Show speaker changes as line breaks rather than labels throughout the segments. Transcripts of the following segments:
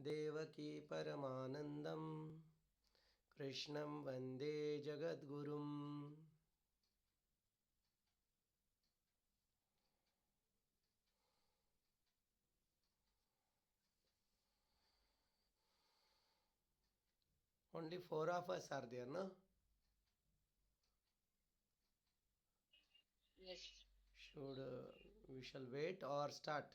देवकी परमानंदम कृष्णं वंदे जगद्गुरुम। Only four of us are there, no?
Yes.
Should we shall wait or start?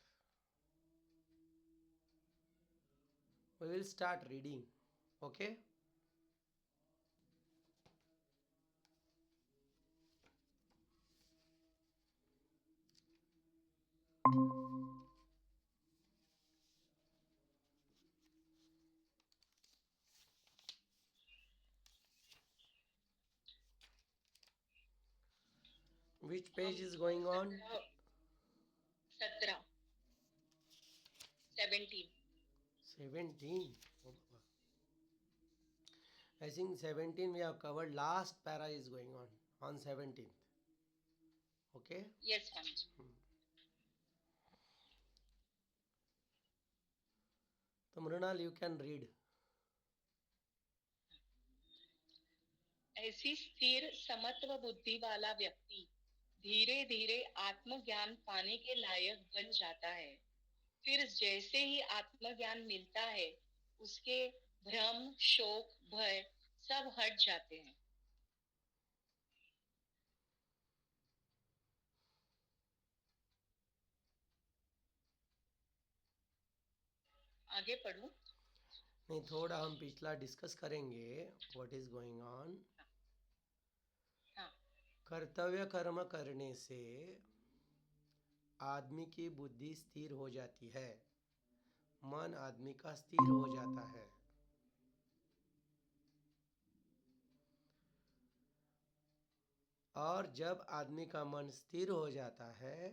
We will start reading. Okay? Which
हम
page is going on?
17
17. Oh, Baba. I think 17 we have covered. Last para is going on 17th. Okay?
Yes, Swami.
So Mrunal, you can read.
ऐसी स्थिर समत्व बुद्धि वाला व्यक्ति धीरे धीरे आत्मज्ञान पाने के लायक बन जाता है। फिर जैसे ही आत्मज्ञान मिलता है, उसके भ्रम, शोक, भय सब हट जाते हैं। आगे पढ़ूं?
नहीं, थोड़ा हम पिछला डिस्कस करेंगे. What is going on.
हाँ।
कर्तव्य कर्म करने से आदमी की बुद्धि स्थिर हो जाती है, मन आदमी का स्थिर हो जाता है. और जब आदमी का मन स्थिर हो जाता है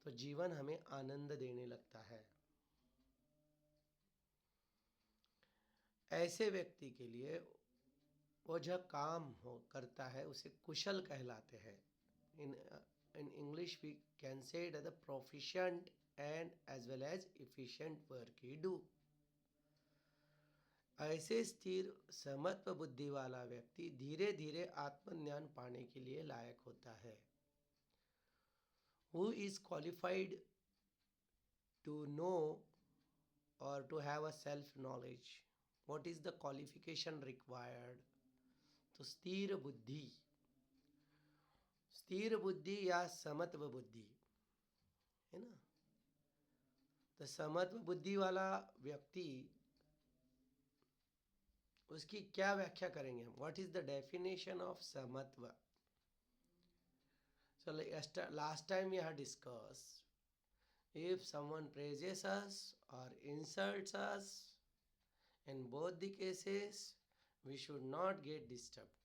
तो जीवन हमें आनंद देने लगता है. ऐसे व्यक्ति के लिए वो जो काम हो करता है उसे कुशल कहलाते हैं. In English we can say that the proficient and as well as efficient work he do. ऐसे स्थिर समत्व बुद्धि वाला व्यक्ति धीरे धीरे आत्मज्ञान पाने के लिए लायक होता है. Who is qualified to know or to have a self knowledge? What is the qualification required? तो स्थिर बुद्धि या समत्व बुद्धि है ना. तो समत्व बुद्धि वाला व्यक्ति, उसकी क्या व्याख्या करेंगे हम. What is the definition of समत्व. So last time we had discussed, if someone praises us or insults us, in both the cases we should not get disturbed.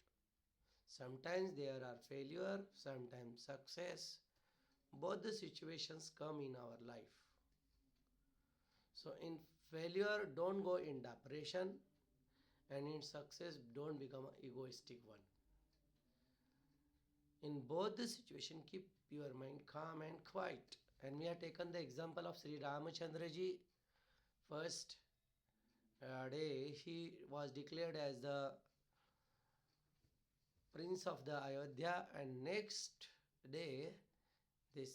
Sometimes there are failure, sometimes success. Both the situations come in our life. So in failure don't go in depression, and in success don't become an egoistic one. In both the situation keep your mind calm and quiet. And we have taken the example of Sri Ramachandra ji. First day he was declared as the prince of the Ayodhya, and next day this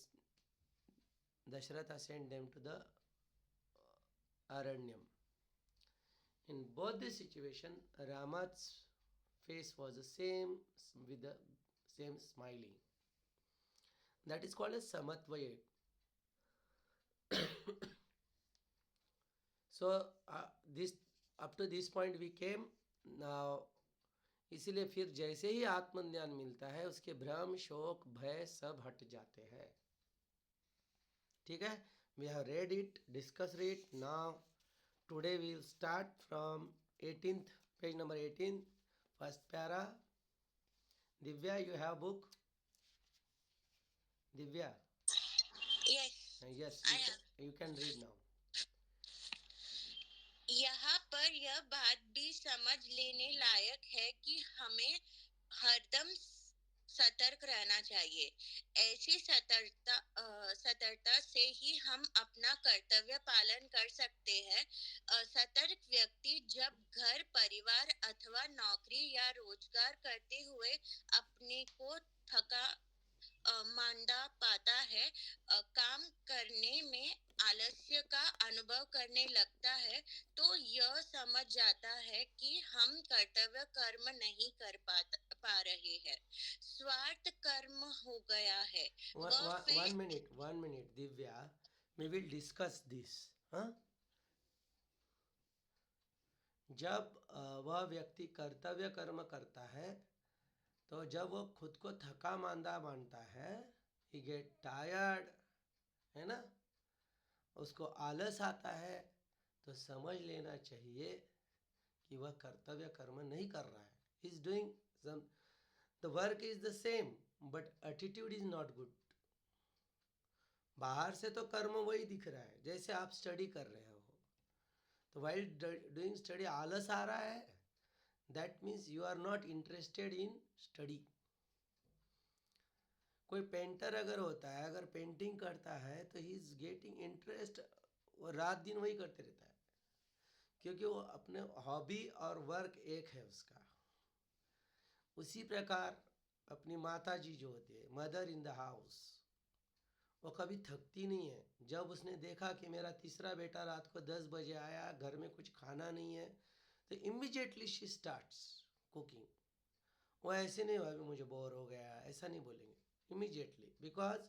Dashratha sent them to the Aranyam. In both the situation, Rama's face was the same with the same smiling. That is called as Samatvaya. So this up to this point we came. Now इसीलिए फिर जैसे ही आत्मज्ञान मिलता है उसके भ्रम, शोक, भय सब हट जाते हैं. ठीक है. We have read it, discussed it. Now today we will start from 18th page number 18, first para. Divya, you have book? Divya?
Yes,
Yes,
I have.
you can read now.
यहाँ पर यह बात भी समझ लेने लायक है कि हमें हरदम
सतर्क रहना चाहिए। ऐसी सतर्कता से ही हम अपना कर्तव्य पालन कर सकते हैं। सतर्क व्यक्ति जब घर, परिवार अथवा नौकरी या रोजगार करते हुए अपने को थका मांदा पाता है, काम करने में आलस्य का अनुभव करने लगता है, तो यह समझ जाता है कि हम कर्तव्य कर्म नहीं पा रहे हैं, स्वार्थ कर्म हो गया है। वह फिर
1 minute, Divya. We will discuss this. हाँ, जब वह व्यक्ति कर्तव्य कर्म करता है, तो जब वो खुद को थका मांदा मानता है, ही गेट टायर्ड, है ना, उसको आलस आता है, तो समझ लेना चाहिए कि वह कर्तव्य कर्म नहीं कर रहा है. Is doing some, the work is the same, but attitude is not good. बाहर से तो कर्म वही दिख रहा है, जैसे आप स्टडी कर रहे हो, तो वाइल डूइंग स्टडी आलस आ रहा है, that means you are not interested in study. कोई पेंटर अगर होता है, अगर पेंटिंग करता है, तो ही इज गेटिंग इंटरेस्ट, वो रात दिन वही करते रहता है, क्योंकि वो अपने हॉबी और वर्क एक है उसका. उसी प्रकार अपनी माता जी जो होती है, मदर इन द हाउस, वो कभी थकती नहीं है. जब उसने देखा कि मेरा तीसरा बेटा रात को 10 बजे आया, घर में कुछ खाना नहीं है, तो इमीजिएटली शी स्टार्ट्स कुकिंग. वो ऐसे नहीं हुआ अभी मुझे बोर हो गया, ऐसा नहीं बोलेंगे. Immediately, because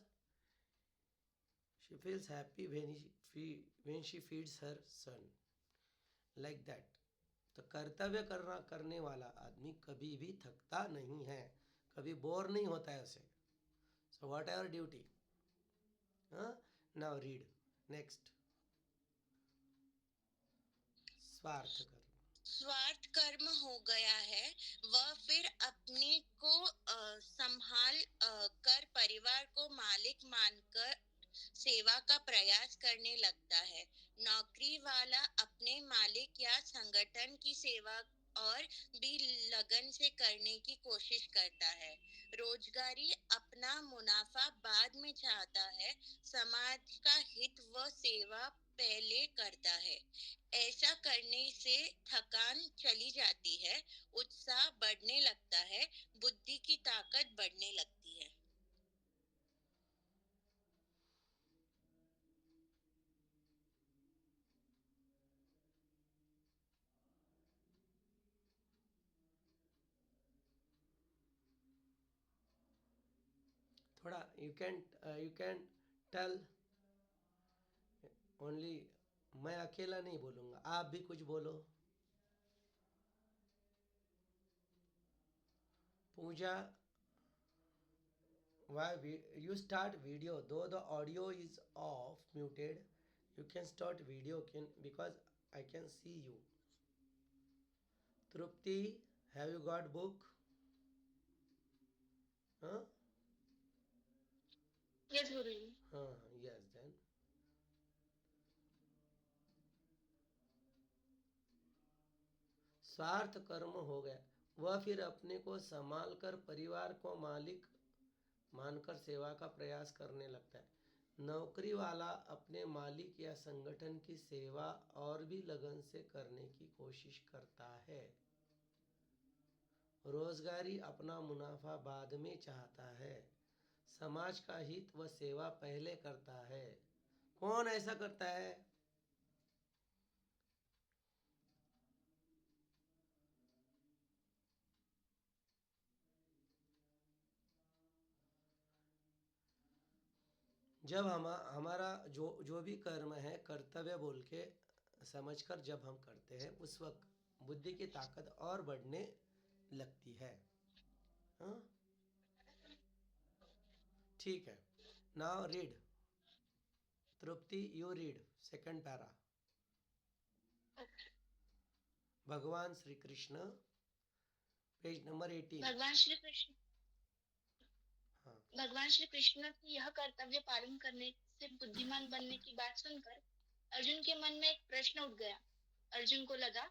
she feels happy when she feeds her son, like that. तो कर्तव्य करने वाला आदमी कभी भी थकता नहीं है, कभी बोर नहीं होता है उसे. So what our duty. Now read next. स्वार्थ कर्म.
स्वार्थ कर्म हो गया है। वह फिर अपने को संभाल कर परिवार को मालिक मानकर सेवा का प्रयास करने लगता है। नौकरी वाला अपने मालिक या संगठन की सेवा और भी लगन से करने की कोशिश करता है। रोजगारी अपना मुनाफा बाद में चाहता है, समाज का हित व सेवा पहले करता है। ऐसा करने से थकान चली जाती है, उत्साह बढ़ने लगता है, बुद्धि की ताकत बढ़ने लगती है।
थोड़ा यू कैन टेल ओनली. मैं अकेला नहीं बोलूँगा, आप भी कुछ बोलो. पूजा, why you start video though the audio is off muted, you can start video, can, because I can see you. Trupti, have you got book? Huh?
Yes Guruji.
Yes, then. स्वार्थ कर्म हो गया, वह फिर अपने को संभाल कर परिवार को मालिक मानकर सेवा का प्रयास करने लगता है. नौकरी वाला अपने मालिक या संगठन की सेवा और भी लगन से करने की कोशिश करता है. रोजगारी अपना मुनाफा बाद में चाहता है, समाज का हित व सेवा पहले करता है. कौन ऐसा करता है? जब हमारा जो जो भी कर्म है कर्तव्य बोल के समझकर जब हम करते हैं, उस वक्त बुद्धि की ताकत और बढ़ने लगती है. हाँ, ठीक है. Now read. Tripti, you read second para. भगवान श्री कृष्ण, पेज नंबर 18.
भगवान श्री कृष्ण
हाँ.
भगवान श्री कृष्ण की यह कर्तव्य पालन करने से बुद्धिमान बनने की बात सुनकर अर्जुन के मन में एक प्रश्न उठ गया। अर्जुन को लगा,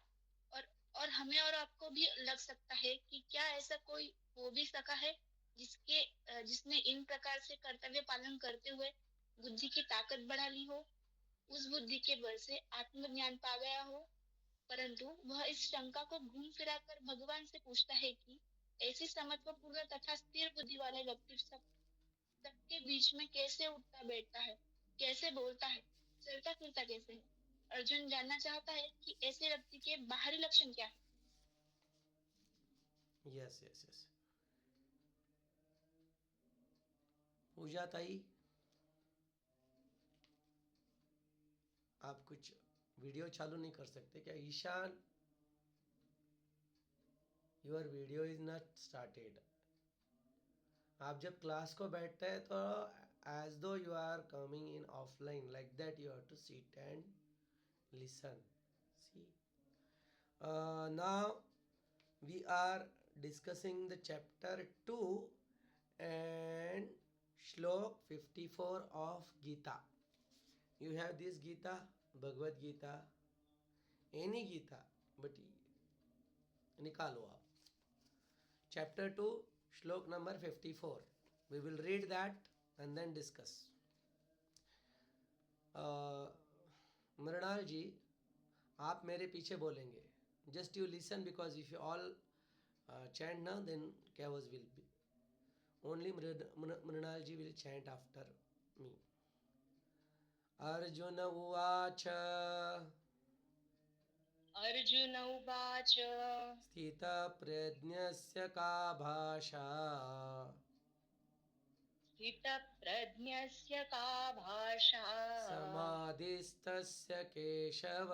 और हमें और आपको भी लग सकता है कि क्या ऐसा कोई हो भी सका है
जिसने इन प्रकार से कर्तव्य पालन करते हुए बुद्धि की ताकत बढ़ा ली हो, उस बुद्धि के बल से आत्मज्ञान पा गया हो, परंतु वह इस शंका को घूम फिरा कर भगवान से पूछता है कि ऐसी समत्वपूर्ण तथा स्थिर बुद्धि वाले व्यक्ति सबके बीच में कैसे उठता बैठता है, कैसे बोलता है, चलता फिरता कैसे है। अर्जुन जानना चाहता है कि ऐसे व्यक्ति के बाहरी लक्षण क्या है।
Yes yes yes. पूजा ताई, आप कुछ वीडियो चालू नहीं कर सकते क्या? Ishaan, your video is not started. आप जब क्लास को बैठते हैं तो as though you are coming in offline, like that you have to sit and listen. See, now we are discussing the chapter 2 and shlok 54 of Gita. You have this Gita, Bhagavad Gita, any Gita, but निकालो आप। Chapter 2, shlok number 54. We will read that and then discuss. Mrinal जी, आप मेरे पीछे बोलेंगे। Just you listen, because if you all chant now, then chaos will be. Only Mrinal ji will chant after me. Arjuna uvacha
Arjun उवाच
स्थिता प्रज्ञस्य का भाषा
स्थितप्रज्ञस्य का भाषा
समाधिस्तस्य केशव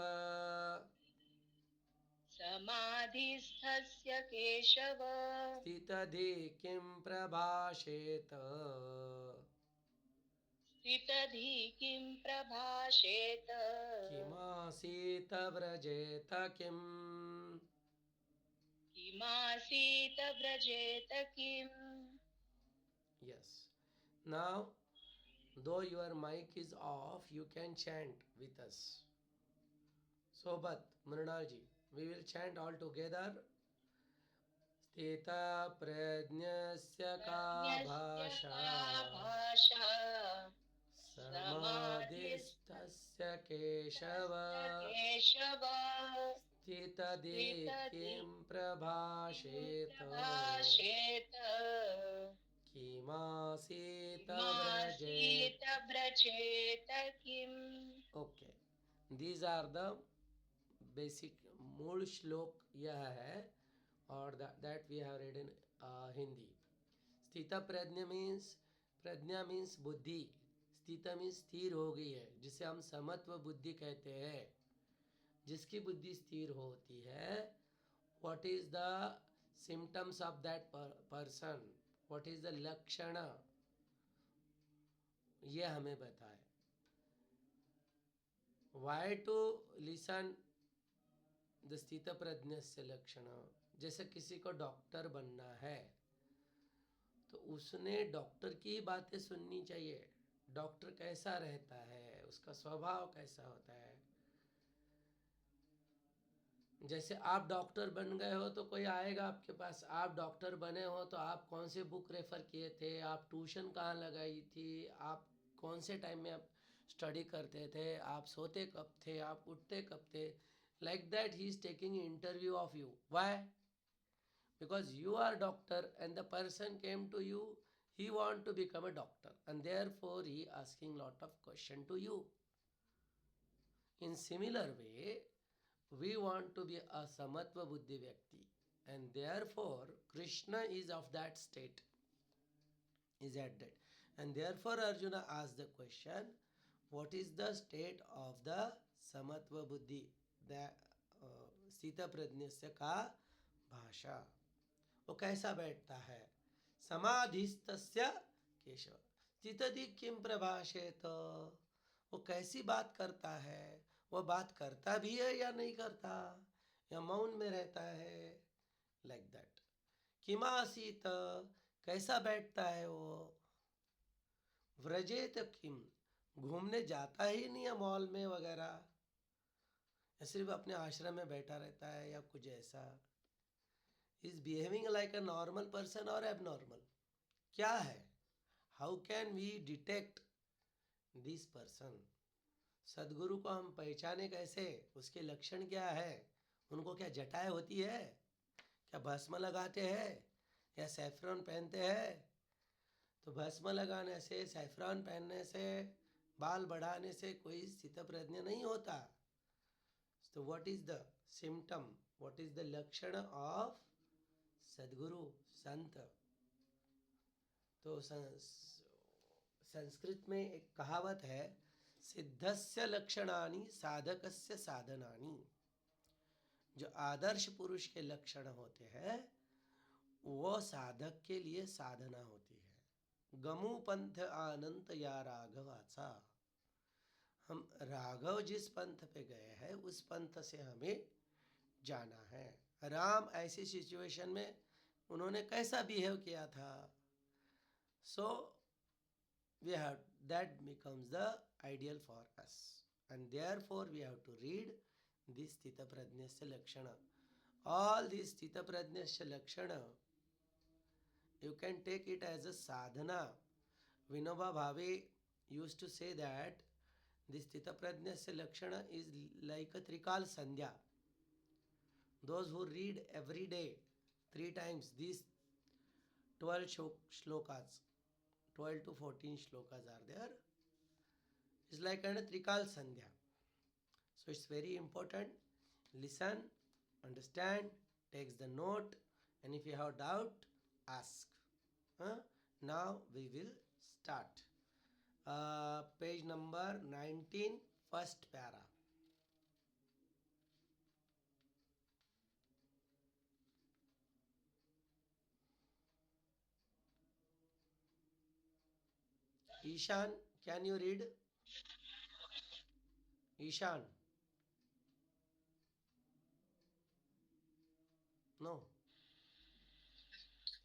समाधिस्थस्य केशव
स्थितधि किं प्रभाषेत
स्थितधि किं प्रभाषेत
किमासीत व्रजेत किम्।
किमासीत व्रजेत किम्।
Yes. Now, though your mic is off, you can chant with us. Sobat, Mrinal ji, we will chant all together. Sthita prajnasya ka bhasha samadhistasya keshava
Keshav
sthitade kim prabhasheta
प्रभाषेत
kimasita vrajet.
किमासीत व्रजेत किम्।
Okay, these are the basic मूल श्लोक यह है, और that we have read in Hindi. स्थिता प्रज्ञा means बुद्धि। स्थिता means स्थिर हो गई है, जिसे हम समत्व बुद्धि कहते हैं। जिसकी बुद्धि स्थिर होती है, what is the symptoms of that person, what is the लक्षण, ये हमें बताए। Why to listen the स्थित प्रज्ञस्य लक्षण। जैसे किसी को डॉक्टर बनना है तो उसने डॉक्टर की बातें सुननी चाहिए। डॉक्टर कैसा रहता है, उसका स्वभाव कैसा होता है। जैसे आप डॉक्टर बन गए हो तो कोई आएगा आपके पास, आप डॉक्टर बने हो तो आप कौन से बुक रेफर किए थे, आप ट्यूशन कहाँ लगाई थी, आप कौन से टाइम में आप स्टडी करते थे, आप सोते कब थे, आप उठते कब थे। Like that he is taking interview of you. Why? Because you are doctor and the person came to you, he want to become a doctor, and therefore he asking lot of question to you. In similar way, we want to be a samatva buddhi vyakti, and therefore Krishna is of that state, is at that, and therefore Arjuna asked the question, what is the state of the samatva buddhi, the sthita prajnasya ka bhasha, वो कैसा बैठता है। समाधिस्तस्य केशव स्थितधि किम प्रभाषेत, वो कैसी बात करता है, वो बात करता भी है या नहीं करता, या मौन में रहता है। Like that. किमासीत, कैसा बैठता है वो। व्रजेत किम, घूमने जाता ही नहीं है मॉल में वगैरह, या सिर्फ अपने आश्रम में बैठा रहता है, या कुछ ऐसा। Is behaving like a normal person or abnormal? क्या है? How can we detect this person? Sadhguru को हम पहचाने कैसे? उसके लक्षण क्या है? उनको क्या जटाएं होती है? क्या भस्म लगाते हैं या सैफरन पहनते हैं? तो भस्म लगाने से, सैफरन पहनने से, बाल बढ़ाने से कोई स्थितप्रज्ञ नहीं होता. तो what is the symptom, what is the लक्षण ऑफ सदगुरु, संत? तो संस्कृत में एक कहावत है, सिद्धस्य लक्षणानि साधकस्य साधनानि. जो आदर्श पुरुष के लक्षण होते हैं वो साधक के लिए साधना होती है. गमु पंथ आनंत या राघवाचा. हम राघव जिस पंथ पे गए हैं उस पंथ से हमें जाना है. राम ऐसी सिचुएशन में उन्होंने कैसा बिहेव किया था? सो we have, that becomes the ideal for us, and therefore we have to read this sthita prajnasya lakshana. All these sthita prajnasya lakshana you can take it as a sadhana. Vinoba Bhave used to say that this sthita prajnasya lakshana is like a trikal sandhya. Those who read every day 3 times these 12 shlokas, 12 to 14 shlokas are there. It's like a trikal sandhya. So it's very important. Listen, understand, takes the note, and if you have doubt, ask. Now we will start. Page number 19, first para. Ishan, can you read? Ishan? No.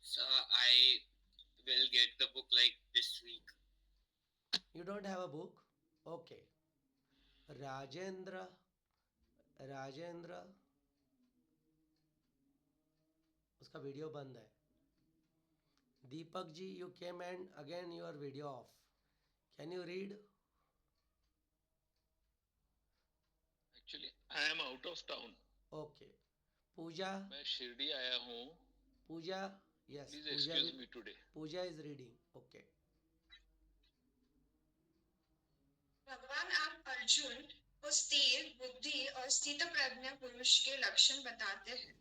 So I will get the book like this week.
You don't have a book? Okay. Rajendra, उसका video बंद है. Deepak ji, you came and again your video off. Can you read?
Actually, I am out of town.
Okay. Pooja?
मैं शिरडी आया हूँ.
Pooja? Yes.
Please
Pooja
excuse me today.
Pooja is reading. Okay.
भगवान आप अर्जुन को स्थिर बुद्धि और स्थित प्रज्ञ पुरुष के लक्षण बताते हैं.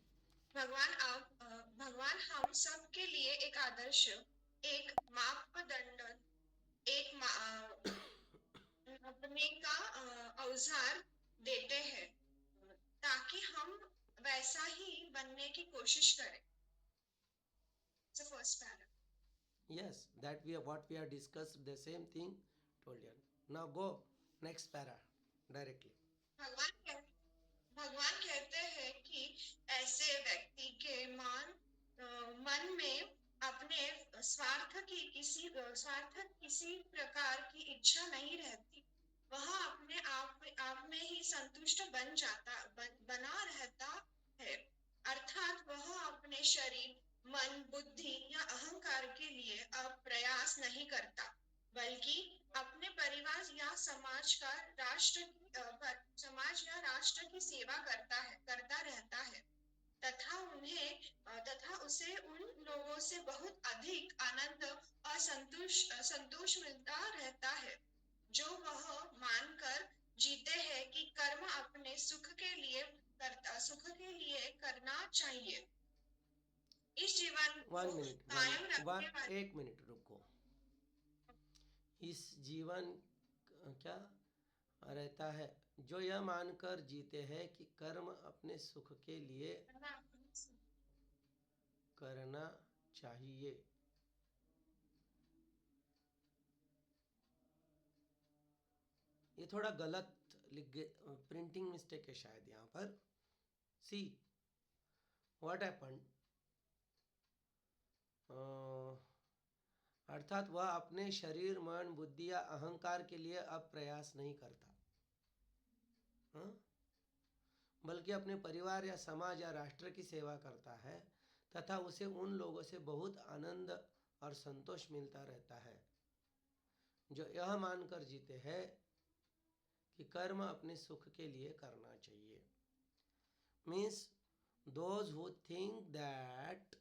भगवान हम सब के लिए एक आदर्श, एक मापदंड, एक अपने का औजार देते हैं ताकि हम वैसा ही बनने की कोशिश करें. So first para.
Yes, that what we have discussed, the same thing told you. Now go next para directly.
भगवान कहते हैं कि ऐसे व्यक्ति के मन में अपने स्वार्थ किसी प्रकार की इच्छा नहीं रहती. वह अपने आप में ही संतुष्ट बना रहता है. अर्थात वह अपने शरीर, मन, बुद्धि या अहंकार के लिए अब प्रयास नहीं करता, बल्कि अपने परिवार या समाज या राष्ट्र की सेवा करता रहता है तथा उसे उन लोगों से बहुत अधिक आनंद और संतोष मिलता रहता है जो वह मानकर जीते हैं कि कर्म अपने सुख के लिए करना चाहिए. इस जीवन को
एक मिनट रुको. इस जीवन क्या रहता है जो यह मानकर जीते हैं कि कर्म अपने सुख के लिए करना चाहिए. ये थोड़ा गलत लिख गए, प्रिंटिंग मिस्टेक है शायद यहाँ पर. सी व्हाट हैपेंड, अर्थात वह अपने शरीर, मन, बुद्धि या अहंकार के लिए अब प्रयास नहीं करता, बल्कि अपने परिवार या समाज या राष्ट्र की सेवा करता है तथा उसे उन लोगों से बहुत आनंद और संतोष मिलता रहता है, जो यह मानकर जीते हैं कि कर्म अपने सुख के लिए करना चाहिए। Means those who think that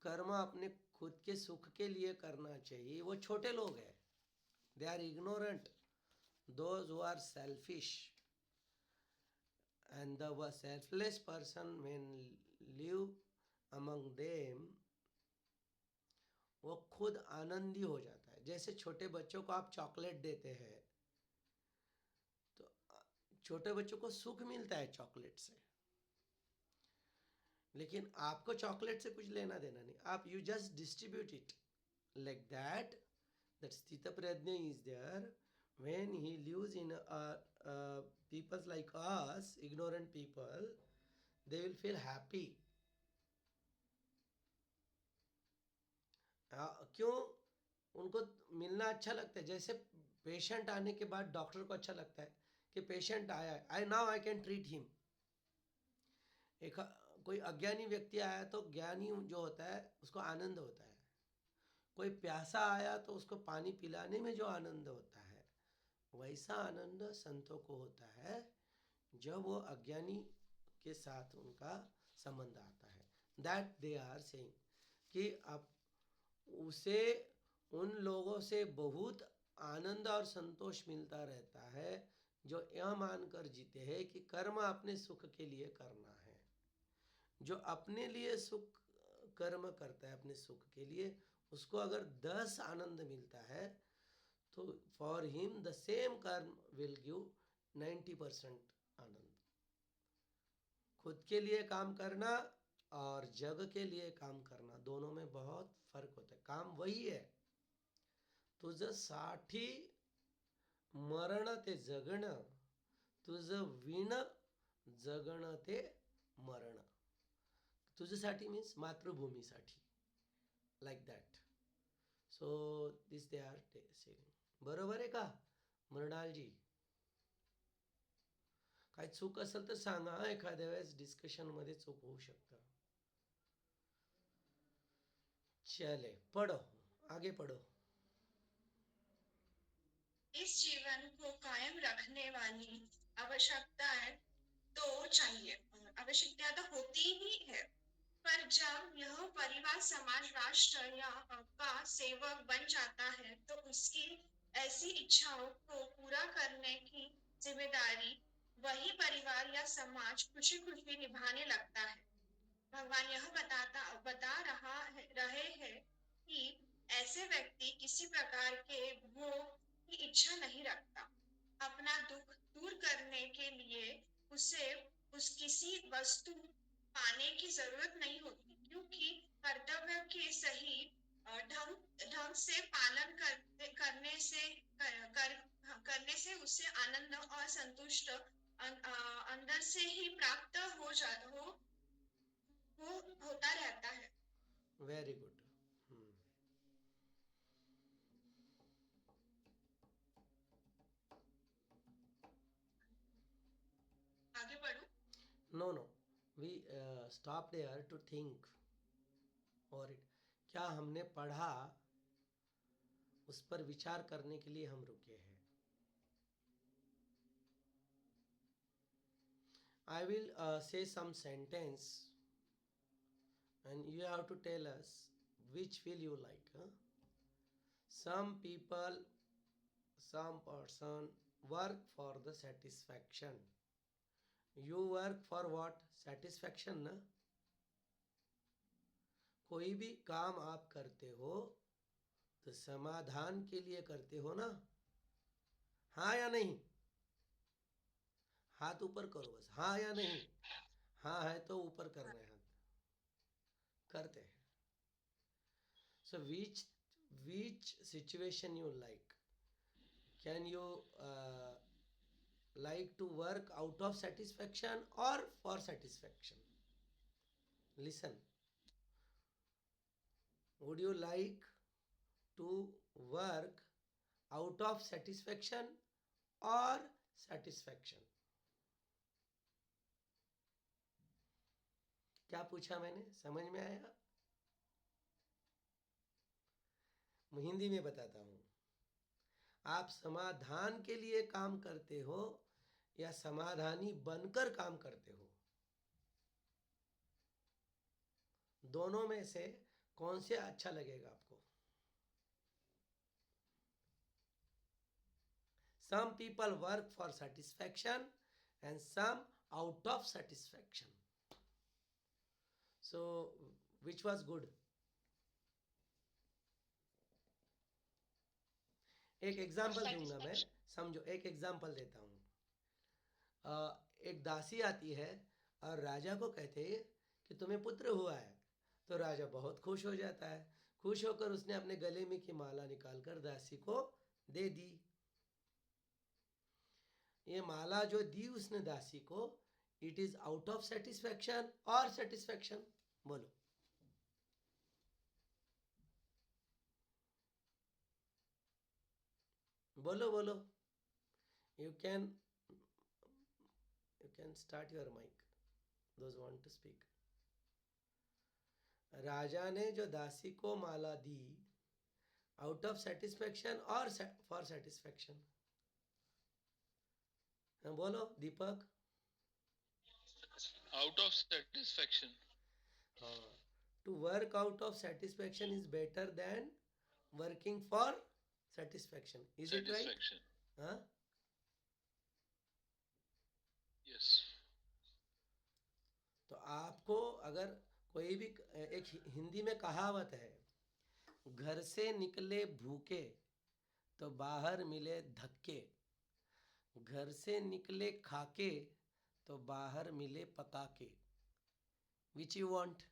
कर्म अपने खुद के सुख के लिए करना चाहिए, वो छोटे लोग हैं। They are ignorant. Those who are selfish and the selfless person when live among them, वो खुद आनंदी हो जाता है। जैसे छोटे बच्चों को आप चॉकलेट देते हैं तो छोटे बच्चों को सुख मिलता है चॉकलेट से, लेकिन आपको चॉकलेट से कुछ लेना देना नहीं। आप you just distribute it like that. That स्थित प्रज्ञ is there when he lives in peoples like us, ignorant people, they will feel happy. क्यों? उनको मिलना अच्छा लगता है। जैसे पेशेंट आने के बाद डॉक्टर को अच्छा लगता है कि पेशेंट आया है, I now I can treat him. एक कोई अज्ञानी व्यक्ति आया तो ज्ञानी जो होता है उसको आनंद होता है। कोई प्यासा आया तो उसको पानी पिलाने में जो आनंद होता है, वैसा आनंद संतों को होता है जब वो अज्ञानी के साथ उनका संबंध आता है। दैट दे आर सेइंग कि अब उसे उन लोगों से बहुत आनंद और संतोष मिलता रहता है जो यह मानकर जीते हैं कि कर्म अपने सुख के लिए करना है। जो अपने लिए सुख कर्म करता है अपने सुख के लिए, उसको अगर 10 आनंद मिलता है तो फॉर हिम द सेम कर्म विल गिव 90% आनंद। खुद के लिए काम करना और जग के लिए काम करना, दोनों में बहुत फर्क होता है। काम वही है, तुझं साठी मरण ते जगणं, तुझं विण जगणं ते मरण। तुझ्यासाठी मीन्स मातृभूमीसाठी, like that. So this they are saying. बरोबर आहे का मृणालजी? काय चूक असेल तर सांगा, एखाद्या वेळेस डिस्कशनमध्ये चूक होऊ शकतं. चले पढ़ो, आगे पढ़ो.
इस जीवन को कायम रखने वाली आवश्यकताएं तो चाहिए, आवश्यकता तो होती ही है, पर जब यह परिवार समाज राष्ट्र या का सेवक बन जाता है तो उसकी ऐसी इच्छाओं को पूरा करने की जिम्मेदारी वही परिवार या समाज खुशी खुशी निभाने लगता है। भगवान यह रहे हैं कि ऐसे व्यक्ति किसी प्रकार के भोग की इच्छा नहीं रखता। अपना दुख दूर करने के लिए उसे किसी वस्तु पाने की जरूरत नहीं होती, क्योंकि कर्तव्य के सही ढंग से पालन करने से उसे आनंद और संतुष्ट अंदर से ही प्राप्त होता रहता है।
Very good.
आगे बढ़ूं?
No no, we stop there to think और इट. क्या हमने पढ़ा उस पर विचार करने के लिए हम रुके हैं. I will say some sentence and you have to tell us which will you like. Some people, some person work for the satisfaction. You work for what? Satisfaction ना. कोई भी काम आप करते हो तो समाधान के लिए करते हो ना. हाँ या नहीं? हाथ ऊपर करो बस, हाँ या नहीं. हाँ है तो ऊपर करना है हाथ. करते हैं. So which situation you like? Can you like to work out of satisfaction or for satisfaction? Listen. Would you like to work out of satisfaction or satisfaction? क्या पूछा मैंने, समझ में आया? मैं हिंदी में बताता हूं। आप समाधान के लिए काम करते हो या समाधानी बनकर काम करते हो? दोनों में से कौन से अच्छा लगेगा आपको? Some people work for satisfaction and some out of satisfaction. So, which was good? एक एग्जाम्पल दूंगा मैं, समझो। एक एग्जाम्पल देता हूँ। एक दासी आती है और राजा को कहते हैं कि तुम्हें पुत्र हुआ है। तो राजा बहुत खुश हो जाता है। खुश होकर उसने अपने गले में की माला निकालकर दासी को दे दी। ये माला जो दी उसने दासी को, it is out of satisfaction और सेटिस्फैक्शन? बोलो। बोलो बोलो। You can start your mic, those want to speak. राजा ने जो दासी को माला दी, आउट ऑफ सेटिस्फैक्शन और फॉर सेटिस्फैक्शन? बोलो दीपक।
Out of satisfaction.
हाँ, to work out of satisfaction is better than working for satisfaction. Is it right?
Satisfaction.
हाँ?
Yes.
तो आपको अगर कोई भी, एक हिंदी में कहावत है, घर से निकले भूखे तो बाहर मिले धक्के, घर से निकले खाके तो बाहर मिले पकाके। Which you want?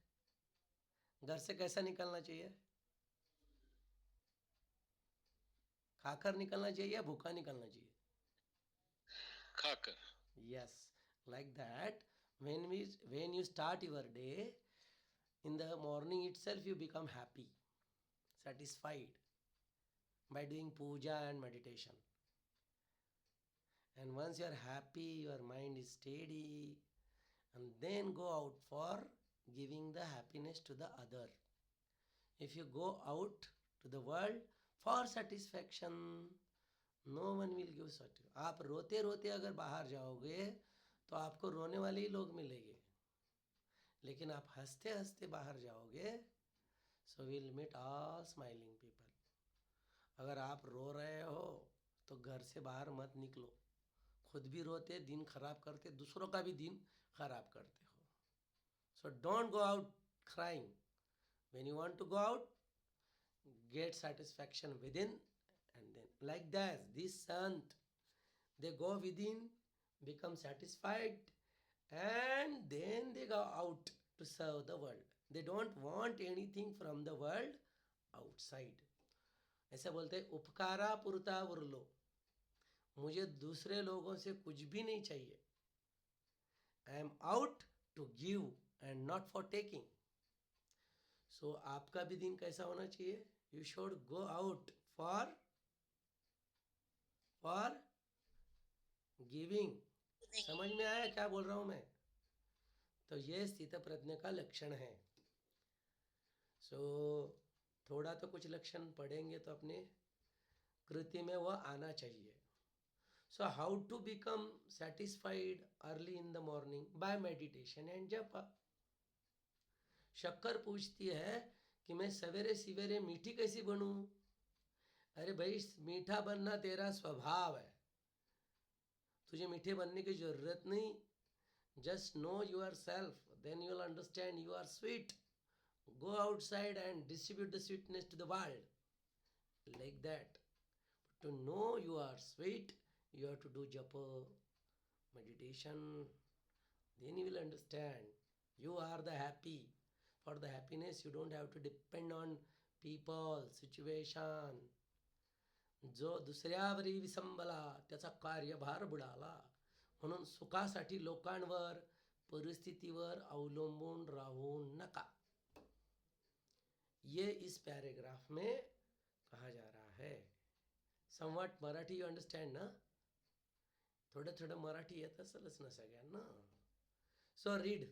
घर से कैसा निकलना चाहिए? खाकर निकलना चाहिए या भूखा निकलना चाहिए?
खाकर.
Yes, like that. When you start your day, in the morning itself you become happy, satisfied by doing puja and meditation. And once you are happy, your mind is steady, and then go out for giving the happiness to the other. If you go out to the world for satisfaction, no one will give satisfaction. आप रोते रोते अगर बाहर जाओगे तो आपको रोने वाले ही लोग मिलेंगे, लेकिन आप हंसते हंसते बाहर जाओगे, so we'll meet all smiling people. अगर आप रो रहे हो तो घर से बाहर मत निकलो। खुद भी रोते, दिन खराब करते, दूसरों का भी दिन खराब करते हो। So don't go out crying. When you want to go out, get satisfaction within, and then like that, this sant, they go within, become satisfied, and then they go out to serve the world. They don't want anything from the world outside. ऐसे बोलते हैं उपकारा पुरता उरलो, मुझे दूसरे लोगों से कुछ भी नहीं चाहिए। I am out to give and not for taking. So आपका भी दिन कैसा होना चाहिए? You should go out for giving. समझ में आया क्या बोल रहा हूं मैं? तो ये स्थित प्रज्ञ का लक्षण है। सो थोड़ा तो कुछ लक्षण पढ़ेंगे तो अपने कृति में वह आना चाहिए। So how to become satisfied early in the morning? By meditation and japa. शक्कर पूछती है कि मैं सवेरे सवेरे मीठी कैसी बनूं? अरे भाई, मीठा बनना तेरा स्वभाव है, तुझे मीठे बनने की जरूरत नहीं। Just know yourself, then you will understand you are sweet. Go outside and distribute the sweetness to the world. Like that. To know you are sweet, you have to do japa, meditation. Then you will understand you are the happy. For the happiness, you don't have to depend on people, situation. जो दुसऱ्यावरी विसंबला त्याचा कार्यभार बुडाला, म्हणून सुखासाठी लोकांवर, परिस्थितीवर अवलंबून राहू नका। ये इस पैराग्राफ में कहा जा रहा है। समवट मराठी यू अंडरस्टैंड ना? थोडं थोडं मराठी येत असेलच ना सगळ्यांना. So read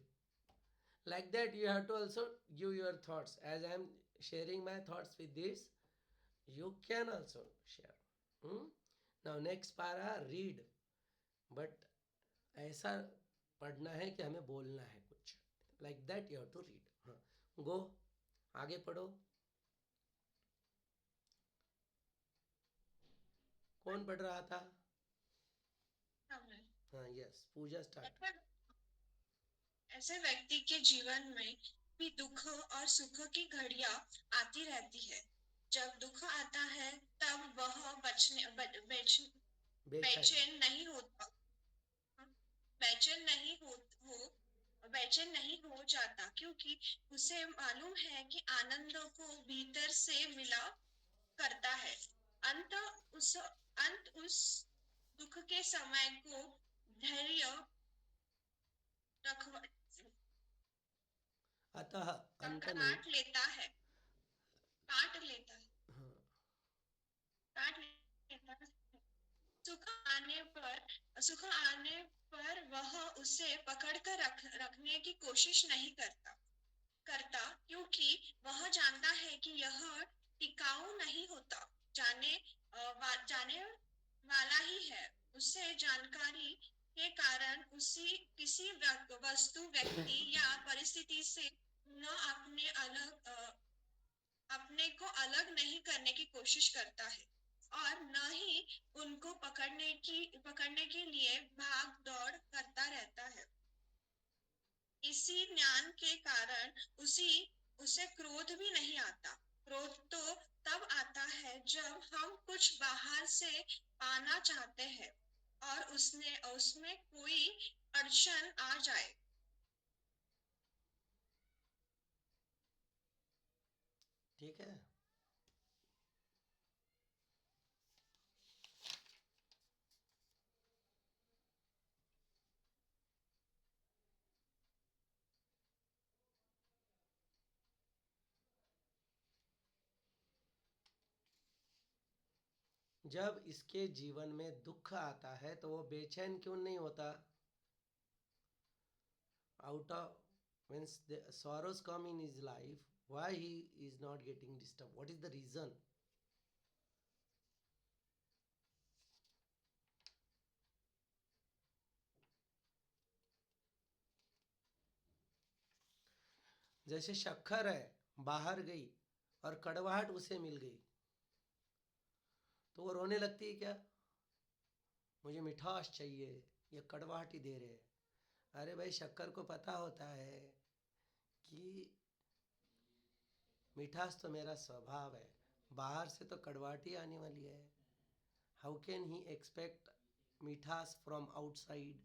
like that. You have to also give your thoughts. As I am sharing my thoughts with this, you can also share. Now next para, read. But ऐसा पढ़ना है कि हमें बोलना है कुछ. Like that you have to read. हाँ, go आगे पढ़ो. कौन पढ़ रहा था? हाँ, यस, पूजा स्टार्ट.
ऐसे व्यक्ति के जीवन में भी दुख और सुख की घड़ियां आती रहती है. जब दुख आता है तब वह बेचैन नहीं होता, बेचैन नहीं हो जाता, क्योंकि उसे मालूम है कि आनंद को भीतर से मिला करता है. अंत उस दुख के समय को धैर्य
अतः अंत नहीं,
काट लेता है. काट लेता है. सुख आने पर वह उसे पकड़कर रखने की कोशिश नहीं करता, क्योंकि वह जानता है कि यह टिकाऊ नहीं होता, जाने वाला ही है. उससे जानकारी के कारण किसी वस्तु, व्यक्ति या परिस्थिति से न अपने को अलग नहीं करने की कोशिश करता है, और न ही उनको पकड़ने के लिए भाग दौड़ करता रहता है. इसी ज्ञान के कारण उसे क्रोध भी नहीं आता. क्रोध तो तब आता है जब हम कुछ बाहर से पाना चाहते हैं और उसमें कोई अड़चन आ जाए.
ठीक है. जब इसके जीवन में दुख आता है तो वो बेचैन क्यों नहीं होता? Out of means the sorrows come in his life, why he is not getting disturbed? What is the reason? जैसे शक्कर है, बाहर गई और कड़वाहट उसे मिल गई तो वो रोने लगती है क्या? मुझे मिठास चाहिए, ये कड़वाहट ही दे रहे हैं. अरे भाई, शक्कर को पता होता है कि मिठास तो मेरा स्वभाव है, बाहर से तो कड़वाहट ही आने वाली है. हाउ कैन ही एक्सपेक्ट मिठास फ्रॉम आउटसाइड?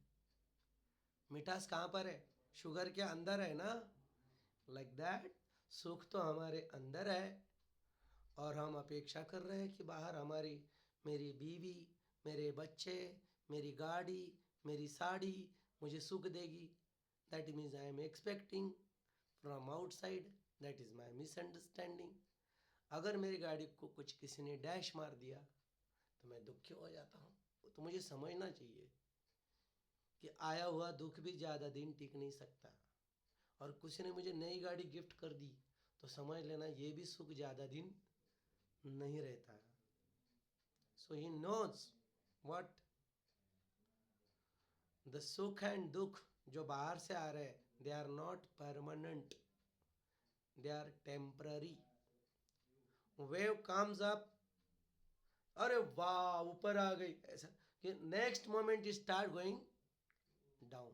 मिठास कहाँ पर है? शुगर के अंदर है ना. लाइक दैट, सुख तो हमारे अंदर है और हम अपेक्षा कर रहे हैं कि बाहर मेरी बीवी, मेरे बच्चे, मेरी गाड़ी, मेरी साड़ी मुझे सुख देगी. That means I am expecting from outside. That is my misunderstanding. अगर मेरी गाड़ी को कुछ किसी ने डैश मार दिया तो मैं दुखी हो जाता हूँ. तो मुझे समझना चाहिए कि आया हुआ दुख भी ज़्यादा दिन टिक नहीं सकता. और किसी ने मुझे नई गाड़ी गिफ्ट कर दी तो समझ लेना ये भी सुख ज़्यादा दिन नहीं रहता. So he knows what the सुख एंड दुख जो बाहर से आ रहे हैं, they are not permanent, they are temporary. Wave comes up, अरे वाह ऊपर आ गई, ऐसा कि next moment start going down.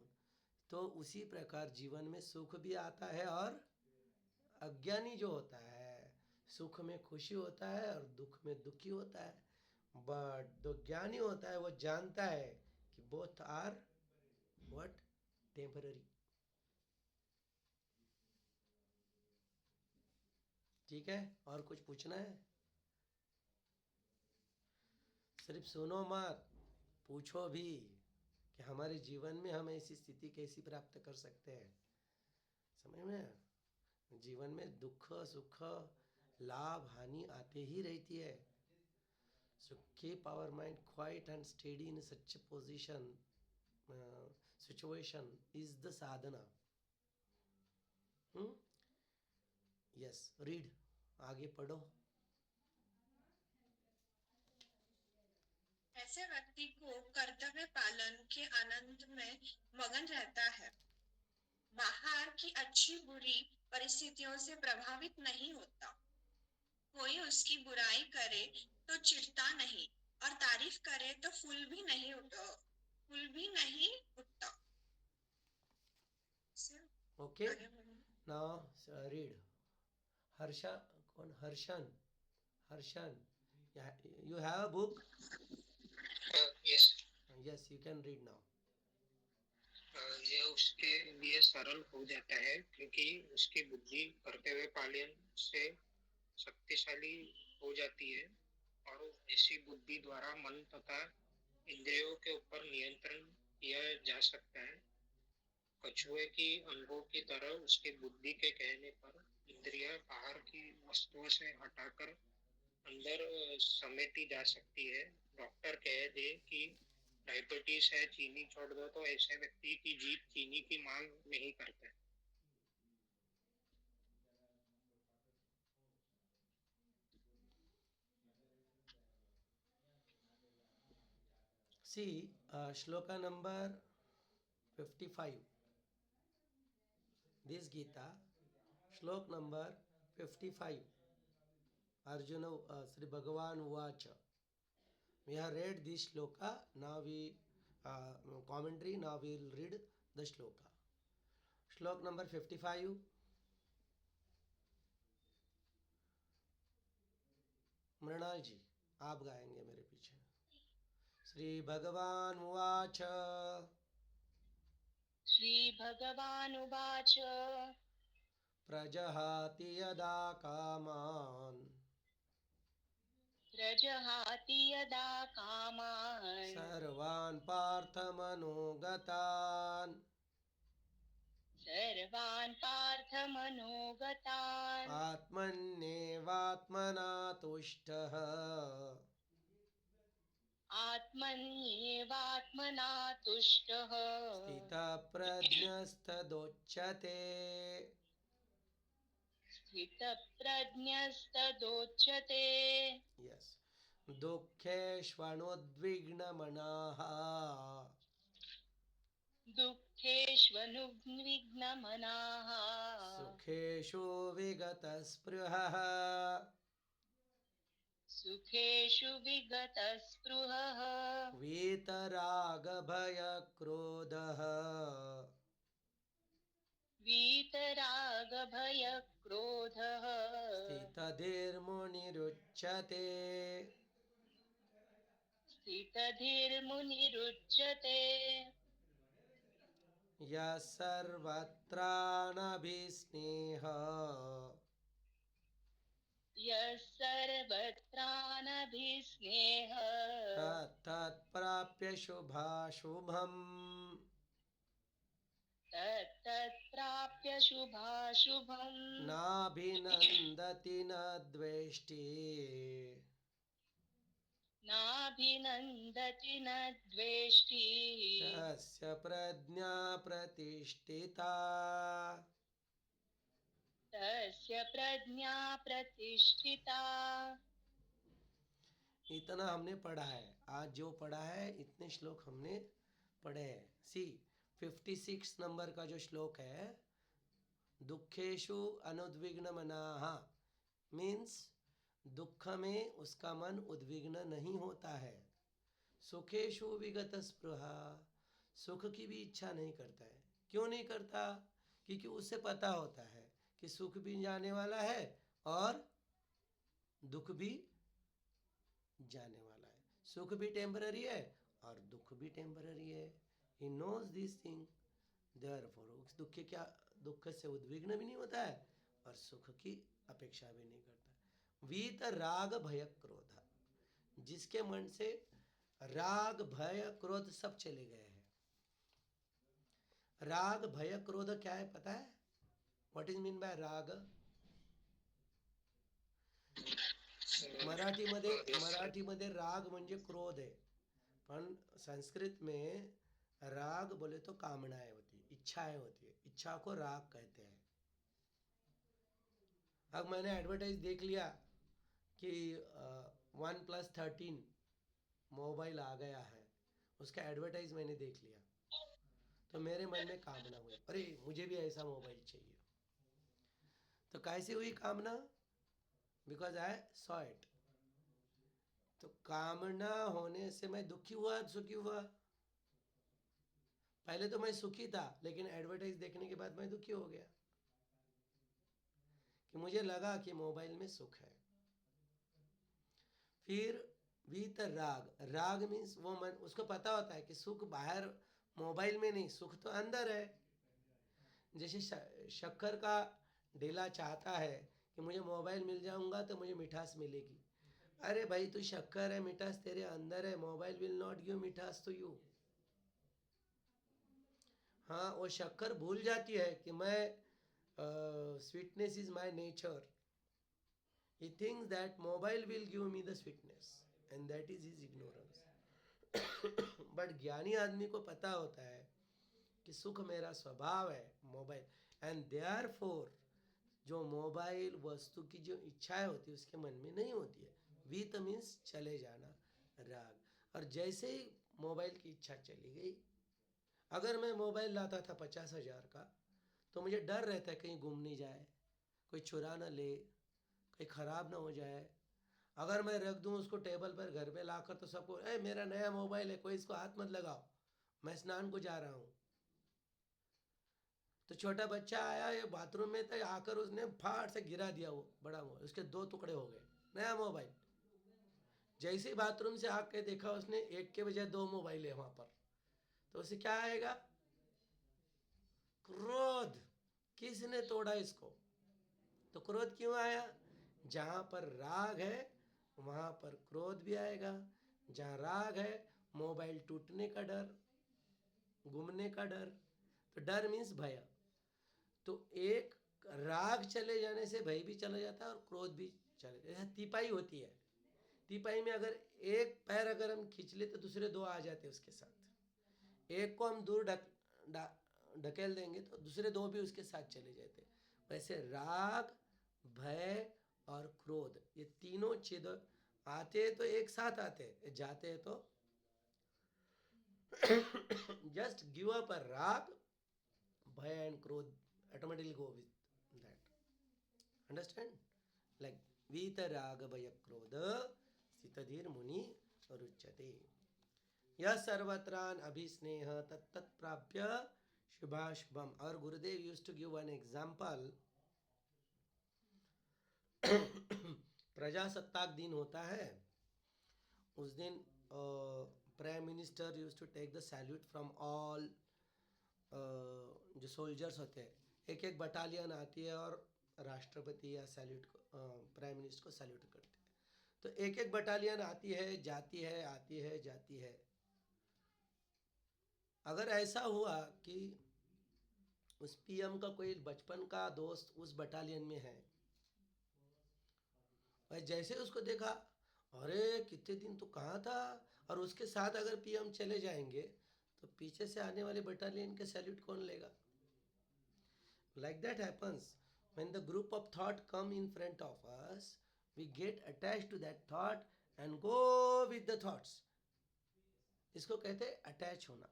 तो उसी प्रकार जीवन में सुख भी आता है और अज्ञानी जो होता है सुख में खुशी होता है और दुख में दुखी होता है. बट जो ज्ञानी होता है वो जानता है कि बोथ आर व्हाट, टेम्पररी. ठीक है, और कुछ पूछना है? सिर्फ सुनो मत, पूछो भी कि हमारे जीवन में हम ऐसी स्थिति कैसी प्राप्त कर सकते हैं. समझ में? जीवन में दुख सुख लाभ हानि आते ही रहती है. So keep our mind quiet and steady in such a position, situation is the sadhana. hmm? Yes, read. आगे पढ़ो.
ऐसे व्यक्ति को कर्तव्य पालन के आनंद में मगन रहता है, बाहर की अच्छी बुरी परिस्थितियों से प्रभावित नहीं होता, कोई उसकी बुराई करे तो चिढ़ता नहीं और तारीफ करे तो फूल भी नहीं उठता.
Okay,
आगे बढ़ो.
now read. Harsha, कौन? Harshan. Harshan, you have a book?
Yes.
Yes, you can read now.
ये उसके लिए सरल हो जाता है क्योंकि उसकी बुद्धि कर्तव्य पालन से शक्तिशाली हो जाती है और ऐसी बुद्धि द्वारा मन तथा इंद्रियों के ऊपर नियंत्रण किया जा सकता है. कछुए की अंगों की तरह उसकी बुद्धि के कहने पर इंद्रियां बाहर की वस्तुओं से हटाकर अंदर समेटी जा सकती है. डॉक्टर कह दे कि डायबिटीज है, चीनी छोड़ दो, तो ऐसे व्यक्ति की जीभ चीनी की मांग नहीं करता.
See, shloka number 55. This Gita, shlok number 55. Arjuna, Sri Bhagavan Uvacha. We have read this shloka. Now we commentary. Now we will read the shloka. Shlok number 55. Mrinal जी, आप गाएंगे मेरे पीछे. श्री भगवान उवाच.
श्री भगवानुवाच.
प्रजहाति यदा कामान्
प्रजहाति यदा कामान्
सर्वान् पार्थमनोगतान्
सर्वान् पार्थमनोगतान्
आत्मन्येवात्मना तुष्टः
आत्मन्येवात्मना तुष्टः
स्थितप्रज्ञस्तदोच्यते.
स्थितप्रज्ञस्तदोच्यते.
Yes. दुःखेष्वनुद्विग्नमनाः
दुःखेष्वनुद्विग्नमनाः
सुखेषु विगतस्पृहः
सुखेषु विगतस्पृहः
वीतरागभयक्रोधः
वीतरागभयक्रोधः
स्थितधीर्मुनिरुच्यते.
स्थितधीर्मुनिरुच्यते.
यः सर्वत्रानभिस्नेहः
यः सर्वत्रानभिस्नेहः
तत्तत्प्राप्य शुभाशुभम्.
तत्तत्प्राप्य शुभाशुभम्.
नाभिनन्दति न द्वेष्टि
नाभिनन्दति न द्वेष्टि
तस्य प्रज्ञा प्रतिष्ठिता.
तस्य प्रज्ञा प्रतिष्ठिता.
इतना हमने पढ़ा है. आज जो पढ़ा है इतने श्लोक हमने पढ़े हैं. सी 56 नंबर का जो श्लोक है, दुखेशु अनुद्विग्न मनाः, मीन्स दुख में उसका मन उद्विग्न नहीं होता है. सुखेशु विगत स्पृहा, सुख की भी इच्छा नहीं करता है. क्यों नहीं करता? क्योंकि उसे पता होता है कि सुख भी जाने वाला है और दुख भी जाने वाला है. सुख भी टेम्पररी है और दुख भी टेम्पररी है. He knows this thing. Therefore, दुख से उद्विग्न भी नहीं होता है और सुख की अपेक्षा भी नहीं करता. वीत राग भय क्रोध, जिसके मन से राग भय क्रोध सब चले गए हैं. राग भय क्रोध क्या है पता है? What is mean by राग? मराठीमध्ये राग म्हणजे क्रोध आहे, पण संस्कृत में राग बोले तो कामनाएं होती, इच्छाएं होती है, इच्छा को राग कहते हैं। अब मैंने एडवर्टाइज देख लिया कि OnePlus 13 मोबाइल आ गया है, उसका एडवर्टाइज मैंने देख लिया, तो मेरे मन में कामना हुई, अरे मुझे भी ऐसा मोबाइल चाहिए। तो कैसे हुई कामना? Because I saw it. तो कामना होने से मैं दुखी हुआ सुखी हुआ? पहले तो मैं सुखी था, लेकिन एडवर्टाइज देखने के बाद मैं दुखी हो गया कि मुझे लगा कि मोबाइल में सुख है। फिर वीत राग, राग मीन्स वो मन, उसको पता होता है कि सुख बाहर मोबाइल में नहीं, सुख तो अंदर है। जैसे शक्कर का ढेला चाहता है कि मुझे मोबाइल मिल जाऊंगा तो मुझे मिठास मिलेगी। अरे भाई, तू शक्कर है, मिठास तेरे अंदर है, मोबाइल विल नॉट गिव मिठास टू यू। हाँ, वो शक्कर भूल जाती है कि मैं sweetness is my nature. He thinks that mobile will give me the sweetness, and that is his ignorance. But ज्ञानी आदमी को पता होता है कि सुख मेरा स्वभाव है मोबाइल, एंड therefore जो मोबाइल वस्तु की जो इच्छाएं होती है उसके मन में नहीं होती है। वीत मीन्स चले जाना, राग। और जैसे ही मोबाइल की इच्छा चली गई, अगर मैं मोबाइल लाता था 50,000 का, तो मुझे डर रहता है कहीं गुम नहीं जाए, कोई चुरा ना ले, कहीं ख़राब ना हो जाए। अगर मैं रख दूं उसको टेबल पर घर पे लाकर, तो सबको मेरा नया मोबाइल है, कोई इसको हाथ मत लगाओ, मैं स्नान को जा रहा हूँ। तो छोटा बच्चा आया, ये बाथरूम में था, आकर उसने फाड़ से गिरा दिया वो बड़ा मोबाइल, उसके 2 टुकड़े हो गए, नया मोबाइल। जैसे ही बाथरूम से आके देखा उसने, एक के बजाय 2 मोबाइल है वहाँ पर, तो उसे क्या आएगा? क्रोध। किसने तोड़ा इसको? तो क्रोध क्यों आया? जहाँ पर राग है वहाँ पर क्रोध भी आएगा। जहाँ राग है, मोबाइल टूटने का डर, गुमने का डर। तो डर मीन्स भय। तो एक राग चले जाने से भय भी चला जाता है और क्रोध भी चले। जैसे तीपाई होती है, तीपाई में अगर एक पैर अगर हम खींच ले तो दूसरे 2 आ जाते उसके साथ। एक को हम दूर ढकेल देंगे तो दूसरे 2 भी उसके साथ चले जाते। वैसे राग, भय और क्रोध, ये तीनों चीज आते तो एक साथ आते, जाते तो just give up a rag, bhaya and krodh automatically go with that. Understand? Like vita raga bhaya krodha sitadhir muni ruchyate. यह सर्वत्रान अभिस्नेह तत्त प्राप्य शुभाशुभम. Our Gurudev used to give one example. प्रजासत्ताक दिन होता है, उस दिन prime minister use to take the salute from all जो सोल्जर्स होते हैं, एक एक बटालियन आती है और राष्ट्रपति या सैल्यूट प्राइम मिनिस्टर को सैल्यूट करते हैं। तो एक एक बटालियन आती है, जाती है, आती है, जाती है। अगर ऐसा हुआ कि उस पीएम का कोई बचपन का दोस्त उस बटालियन में है, और जैसे उसको देखा, अरे कितने दिन तो कहाँ था, और उसके साथ अगर पीएम चले जाएंगे तो पीछे से आने वाले बटालियन के सैल्यूट कौन लेगा? Like that happens when the group of thought come in front of us, we get attached to that thought and go with the thoughts. इसको कहते हैं अटैच होना।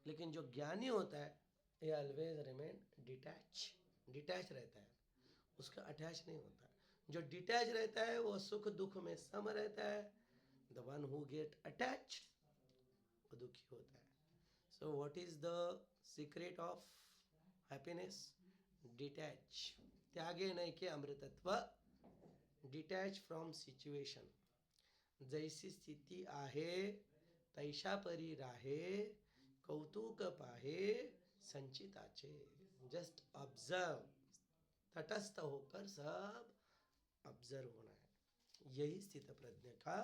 लेकिन जो ज्ञानी होता है, ये ऑलवेज रिमेन डिटैच रहता है, उसका अटैच नहीं होता। जो डिटैच रहता है वो सुख दुख में सम रहता है। The one who get attached वो दुखी होता है। So what is the secret of happiness? Detach, त्यागे नहीं के अमृतत्व, डिटैच फ्रॉम सिच्युएशन। जैसी स्थिती आहे तैशा परी राहे, कौतुक पाहे संचिताचे. जस्ट ऑब्जर्व, तटस्थ होकर सब ऑब्जर्व होना है। यही स्थित प्रज्ञ का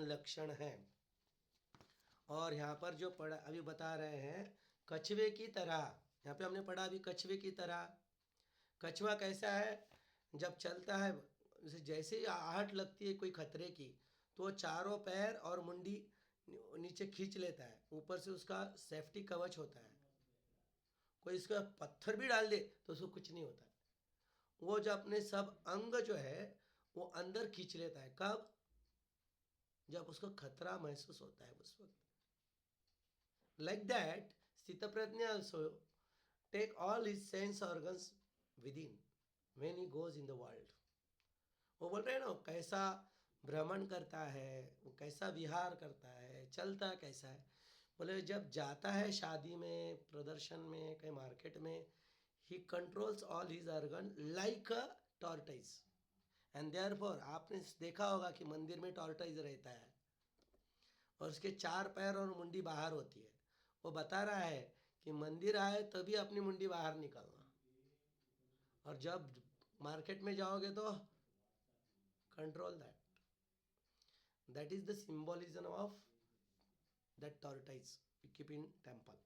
लक्षण है। और यहाँ पर जो पढ़ा अभी बता रहे हैं, कछुए की तरह, यहाँ पे हमने पढ़ा अभी कछुए की तरह। कछुआ कैसा है? जब चलता है जैसे ही आहट लगती है कोई खतरे की, तो वो चारों पैर और मुंडी नीचे खींच लेता है, ऊपर से उसका सेफ्टी कवच होता है। कोई इसका पत्थर भी डाल दे तो उसको कुछ नहीं होता है। वो जो अपने सब अंग जो है वो अंदर खींच लेता है। कब? जब उसको खतरा महसूस होता है उस वक्त। लाइक दैट स्थितप्रज्ञ also take all his sense organs within when he goes in the world. वो बोल रहे हैं ना, कैसा भ्रमण करता है, वो कैसा विहार करता है, चलता कैसा है। बोले जब जाता है शादी में, प्रदर्शन में, कहीं मार्केट में, he controls all his organ like a tortoise. And therefore आपने देखा होगा कि मंदिर में टॉर्टोइज रहता है और उसके चार पैर और मुंडी बाहर होती है। वो बता रहा है कि मंदिर आए तभी अपनी मुंडी बाहर निकालना, और जब मार्केट में जाओगे तो control that. That is the symbolism of that tortoise we keep in temple.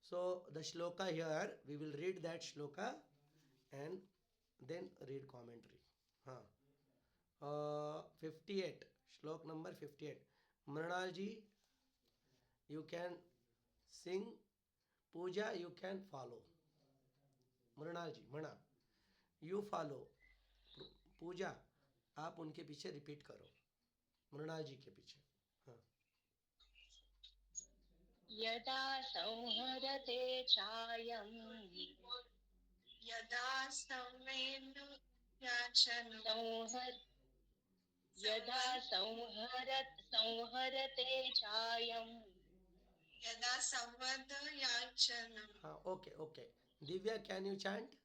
So the shloka here, we will read that shloka and then read commentary. हाँ, 58 श्लोक नंबर 58. Mrinal ji, you can sing. Pooja, you can follow. Mrinal ji, मृणा, you follow. Pooja, आप उनके पीछे repeat करो, मृणाल जी के पीछे. हाँ.
यदा संहरते चायं
यदा संवेन्दुयाचनं
यदा संहरते चायं
यदा संवदयाचनं.
हाँ, okay okay. Divya, can you chant?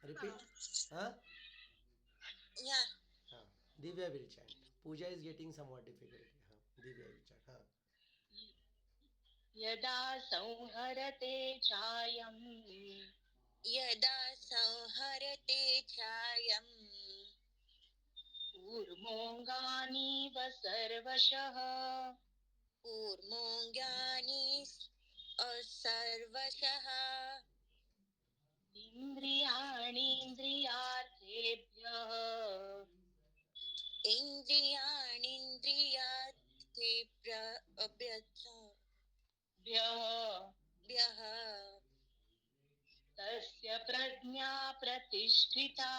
Repeat. हाँ.
Yeah.
हाँ, Divya will chant. Pooja is getting somewhat difficulty. हाँ, दिव्या विल चैंट. हाँ.
यदा संहरते चायं
यदा संहरते छायं
कूर्मोऽङ्गानीव सर्वशः
कूर्मोऽङ्गानि सर्वशः
इन्द्रियाणीन्द्रियार्थेभ्यः
इन्द्रियाणीन्द्रियार्थेभ्यः
तस्य प्रज्ञा प्रतिष्ठिता.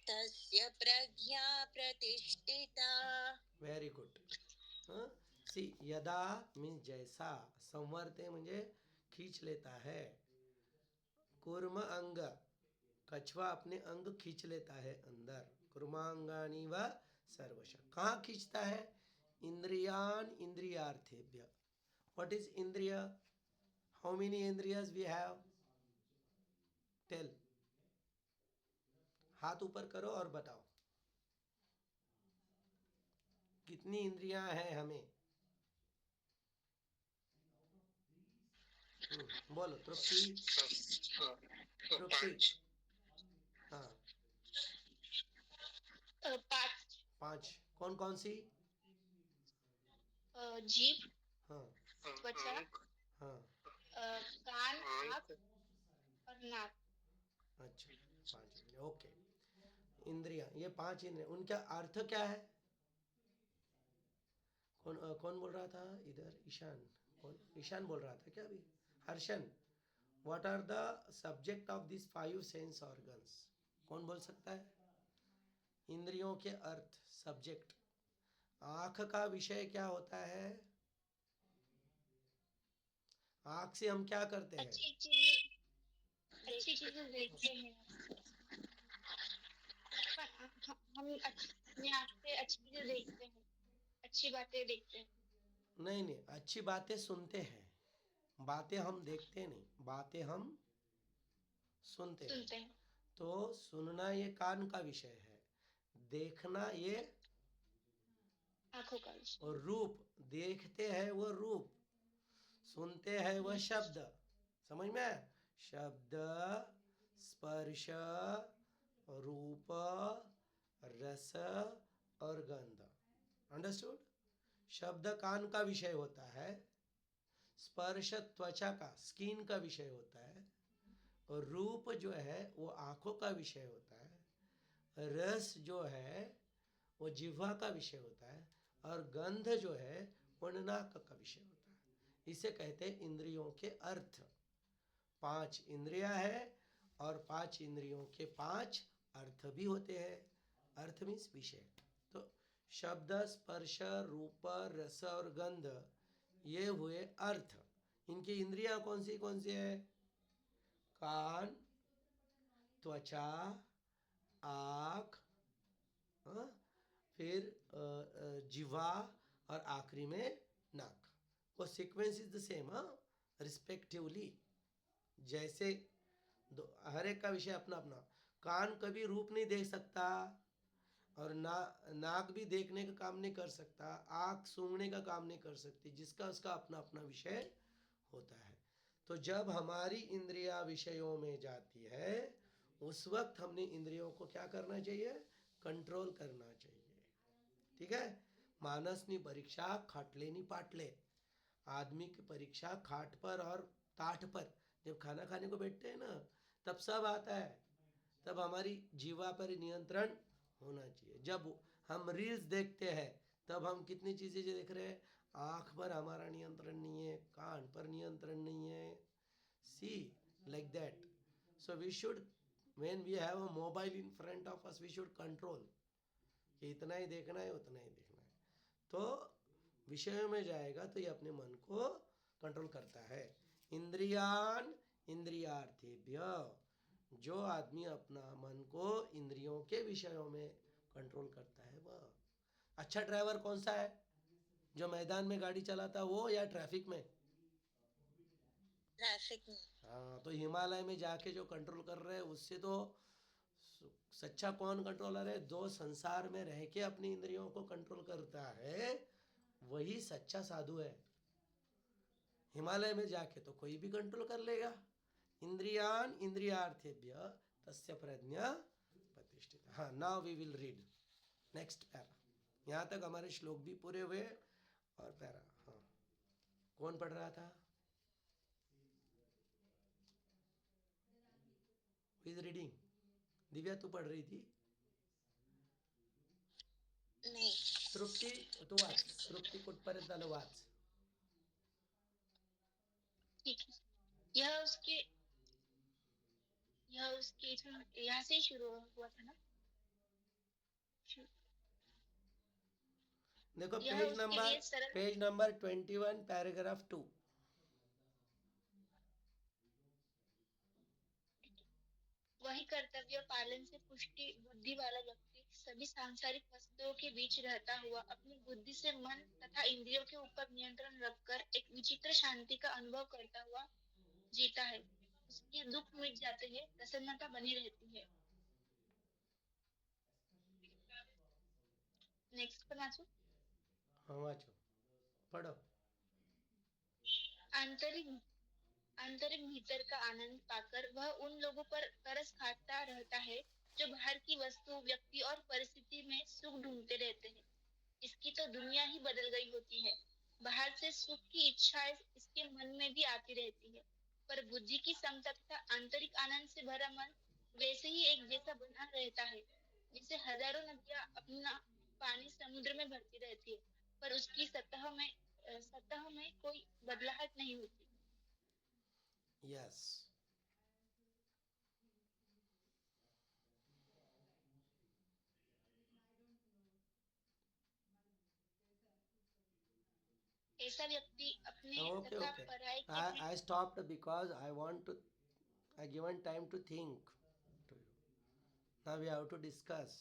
तस्य प्रज्ञा प्रतिष्ठिता.
Very good. सी, यदा मीन्स जैसा, संवर्ते म्हणजे खींच लेता है, कूर्म अंग, कछुआ अपने अंग खींच लेता है अंदर. कुर्मांगानी व सर्वश, कहाँ खींचता है? इंद्रियान इंद्रियार्थेभ्य. व्हाट इज इंद्रिय? हाउ मेनी इंद्रियस वी हैव? टेल. हाथ ऊपर करो और बताओ कितनी इंद्रियां हैं हमें. बोलो. तृप्ति. तृप्ति. हाँ, 5. कौन कौन सी?
जीभ,
हाँ.
त्वचा,
हाँ.
कान, आँख और नाक.
अच्छा, 5 इंद्रिया. ओके. इंद्रिया, ये 5 इंद्रिया, उनका अर्थ क्या है? कौन बोल रहा था इधर? ईशान. कौन? ईशान बोल रहा था क्या अभी? Harshan. What are the subject of this 5 sense organs? कौन बोल सकता है? इंद्रियों के अर्थ, सब्जेक्ट. आंख का विषय क्या होता है? आंख से हम क्या करते हैं?
अच्छी चीजें देखते हैं. हम अपनी आँख से अच्छी चीजें देखते हैं, अच्छी बातें देखते हैं.
नहीं नहीं, अच्छी बातें सुनते हैं. बातें हम देखते नहीं, बातें हम सुनते हैं. तो सुनना ये कान का विषय है, देखना ये
आँखों का विषय.
और रूप, देखते हैं वो रूप, सुनते हैं वह शब्द. समझ में? शब्द, स्पर्श, रूप, रस और गंध. अंडरस्टूड? शब्द कान का विषय होता है, स्पर्श त्वचा का, स्किन का विषय होता है, और रूप जो है वो आंखों का विषय होता है, रस जो है वो जिह्वा का विषय होता है और गंध जो है वो नाक का विषय होता है। इसे कहते हैं इंद्रियों के अर्थ। 5 इंद्रियां है और 5 इंद्रियों के 5 अर्थ भी होते हैं। अर्थ मीन्स विषय। तो शब्द, स्पर्श, रूप, रस और गंध ये हुए अर्थ। इनकी इंद्रियां कौन सी है? कान, त्वचा, आँख, फिर जिह्वा और आखिरी में नाक। वो sequence is the same, respectively. जैसे हर एक का विषय अपना अपना। कान कभी रूप नहीं देख सकता और नाक भी देखने का काम नहीं कर सकता, आँख सूंघने का काम नहीं कर सकती, जिसका उसका अपना अपना विषय होता है। तो जब हमारी इंद्रियां विषयों में जाती है उस वक्त हमने इंद्रियों को क्या करना चाहिए? कंट्रोल करना चाहिए। ठीक है? मानसनी परीक्षा खाटलेनी पाटले। आदमी की परीक्षा खाट पर और ताठ पर। जब खाना खाने को बैठते हैं ना तब सब आता है, तब हमारी जीवा पर नियंत्रण होना चाहिए। जब हम रील्स देखते हैं तब हम कितनी चीज़ें देख रहे हैं? आँख पर हमारा नियंत्रण नहीं है, कान पर नियंत्रण नहीं है। See like that. So we should, when we have a mobile in front of us, we should control कि इतना ही देखना है, उतना ही देखना है। तो विषयों में जाएगा तो ये अपने मन को कंट्रोल करता है। इंद्रियान इंद्रियार्थेभ्य, जो आदमी अपना मन को इंद्रियों के विषयों में कंट्रोल करता है वह अच्छा ड्राइवर कौन सा है? जो मैदान में गाड़ी चलाता वो या ट्रैफिक में?
ट्रैफिक में।
हाँ, तो हिमालय में जाके जो कंट्रोल कर रहे हैं उससे तो सच्चा कौन कंट्रोलर है? जो संसार में रह के अपनी इंद्रियों को कंट्रोल करता है वही सच्चा साधु है। हिमालय में जाके तो कोई भी कंट्रोल कर लेगा। इंद्रियान इंद्रियार्थेभ्य तस्य प्रज्ञा प्रतिष्ठिता। हाँ, now we will read next para. यहाँ तक हमारे श्लोक भी पूरे हुए और पैरा। हाँ, कौन पढ़ रहा था? Who is reading? दिव्या तू पढ़ रही थी?
नहीं।
तृप्ती तू वाच. तृप्ती कुठपर्यंत आलं वाच.
ठीक है। यह उसके यहाँ से ही शुरू हुआ था ना?
देखो
यह
पेज
उसके
नंबर
लिए सरल
पेज नंबर 21 पैराग्राफ 2.
वही कर्तव्य पालन से पुष्टि बुद्धि वाला व्यक्ति सभी सांसारिक वस्तुओं के बीच रहता हुआ अपनी बुद्धि से मन तथा इंद्रियों के ऊपर नियंत्रण रखकर एक विचित्र शांति का अनुभव करता हुआ जीता है। उसके दुख मिट जाते हैं, प्रसन्नता बनी रहती है। नेक्स्ट पर वाचो.
हाँ वाचो, पढ़ो.
आंतरिक आंतरिक भीतर का आनंद पाकर वह उन लोगों पर तरस खाता रहता है जो बाहर की वस्तु, व्यक्ति और परिस्थिति में सुख ढूंढते रहते हैं। इसकी तो दुनिया ही बदल गई होती है। बाहर से सुख की इच्छा इसके मन में भी आती रहती है, पर बुद्धि की समता तथा आंतरिक आनंद से भरा मन वैसे ही एक जैसा बना रहता है जैसे हजारों नदियां अपना पानी समुद्र में भरती रहती है, पर उसकी सतह में कोई बदलाहट नहीं होती।
यस.
ऐसा व्यक्ति अपने
Okay,
तथा
okay.
पराये के
I stopped because I given time to think to you. Now we have to discuss.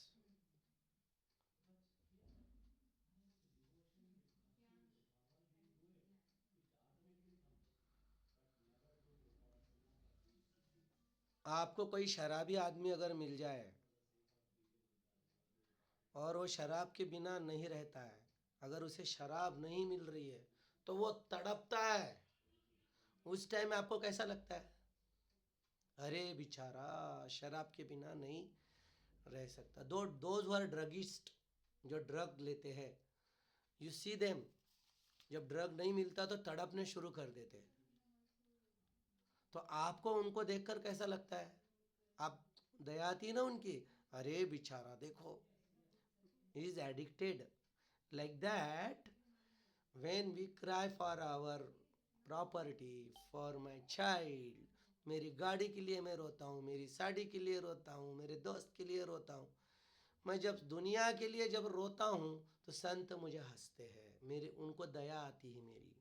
आपको कोई शराबी आदमी अगर मिल जाए और वो शराब के बिना नहीं रहता है, अगर उसे शराब नहीं मिल रही है तो वो तड़पता है, उस टाइम आपको कैसा लगता है? अरे बेचारा शराब के बिना नहीं रह सकता. दोज हु आर ड्रगिस्ट, जो ड्रग लेते हैं, यू सी देम, जब ड्रग नहीं मिलता तो तड़पने शुरू कर देते हैं. तो आपको उनको देखकर कैसा लगता है? आप दया आती है ना उनकी, अरे बेचारा देखो, he is addicted. Like that, when we cry for our property, for my child, मेरी गाड़ी के लिए मैं रोता हूँ, मेरी साड़ी के लिए रोता हूँ, मेरे दोस्त के लिए रोता हूँ, मैं जब दुनिया के लिए जब रोता हूँ तो संत मुझे हंसते हैं, मेरे उनको दया आती है मेरी,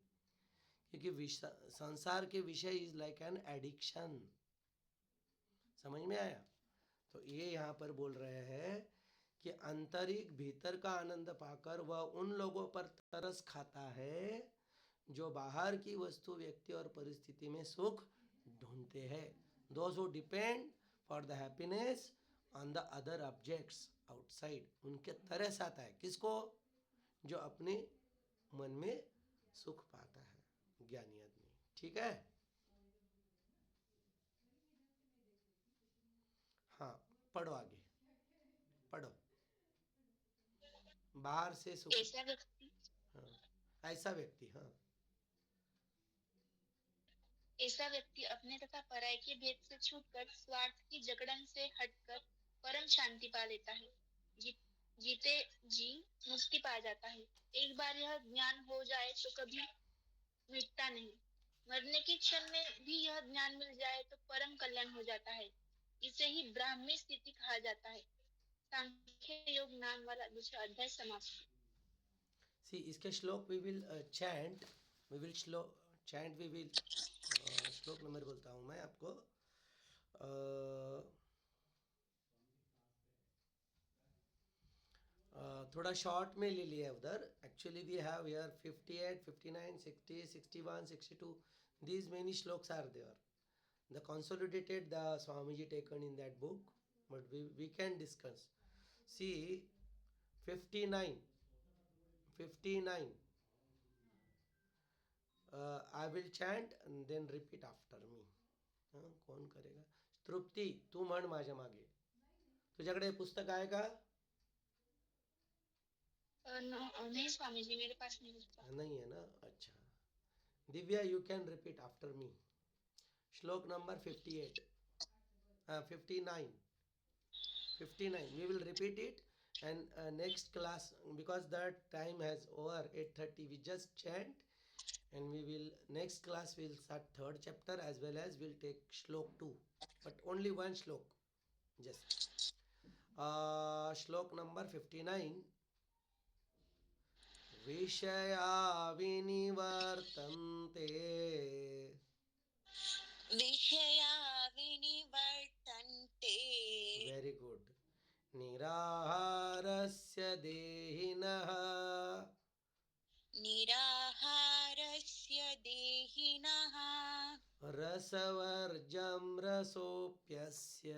क्योंकि संसार के विषय इज लाइक एन एडिक्शन। समझ में आया? तो ये यहाँ पर बोल रहे हैं कि आंतरिक भीतर का आनंद पाकर वह उन लोगों पर तरस खाता है जो बाहर की वस्तु, व्यक्ति और परिस्थिति में सुख ढूंढते हैं। Those who depend for the happiness on the other objects outside, उनके तरस आता है किसको? जो अपने मन में सुख पाता है, ज्ञानी आदमी। ठीक है? हाँ, पढ़ो आगे, पढ़ो। बाहर से सुख,
ऐसा व्यक्ति
हाँ, ऐसा व्यक्ति, हाँ,
ऐसा व्यक्ति अपने तथा पराये के भेद से छूटकर स्वार्थ की जकड़न से हटकर परम शांति पा लेता है। जीते जी मुक्ति पा जाता है। एक बार यह ज्ञान हो जाए तो कभी मिटता नहीं। मरने के क्षण में भी यह ज्ञान मिल जाए तो परम कल्याण हो जाता है। इसे ही ब्राह्मी स्थिति कहा जाता है। सांख्य योग नाम वाला दूसरा अध्याय समाप्त।
सी इसके श्लोक we will chant, we will chant, we will श्लोक नंबर बोलता हूँ मैं आपको, थोड़ा शॉर्ट में ले लिया उधर। Actually we have here 58, 59, 60, 61, 62, these many shloks are there. The consolidated the Swamiji taken in that book, but we can discuss. See 59, 59. I will chant and then repeat after me. कोण करेगा? तृप्ती तू म्हण माझ्या मागे. तुझ्याकडे पुस्तक आहे का?
नहीं स्वामी जी, मेरे पास नहीं पुस्तक।
नहीं है ना? अच्छा, Divya you can repeat after me. श्लोक नंबर 58, 59, 59. We will repeat it, and next class, because that time has over 8:30, we just chant, and we will next class we'll start third chapter as well as we'll take shlok 2, but only one shlok. Just shlok number 59. विषया विनिवर्तन्ते,
विषया विनिवर्तन्ते,
very good, निराहारस्य देहिनः,
निराहारस्य देहिनः,
रसवर्जं रसोऽप्यस्य,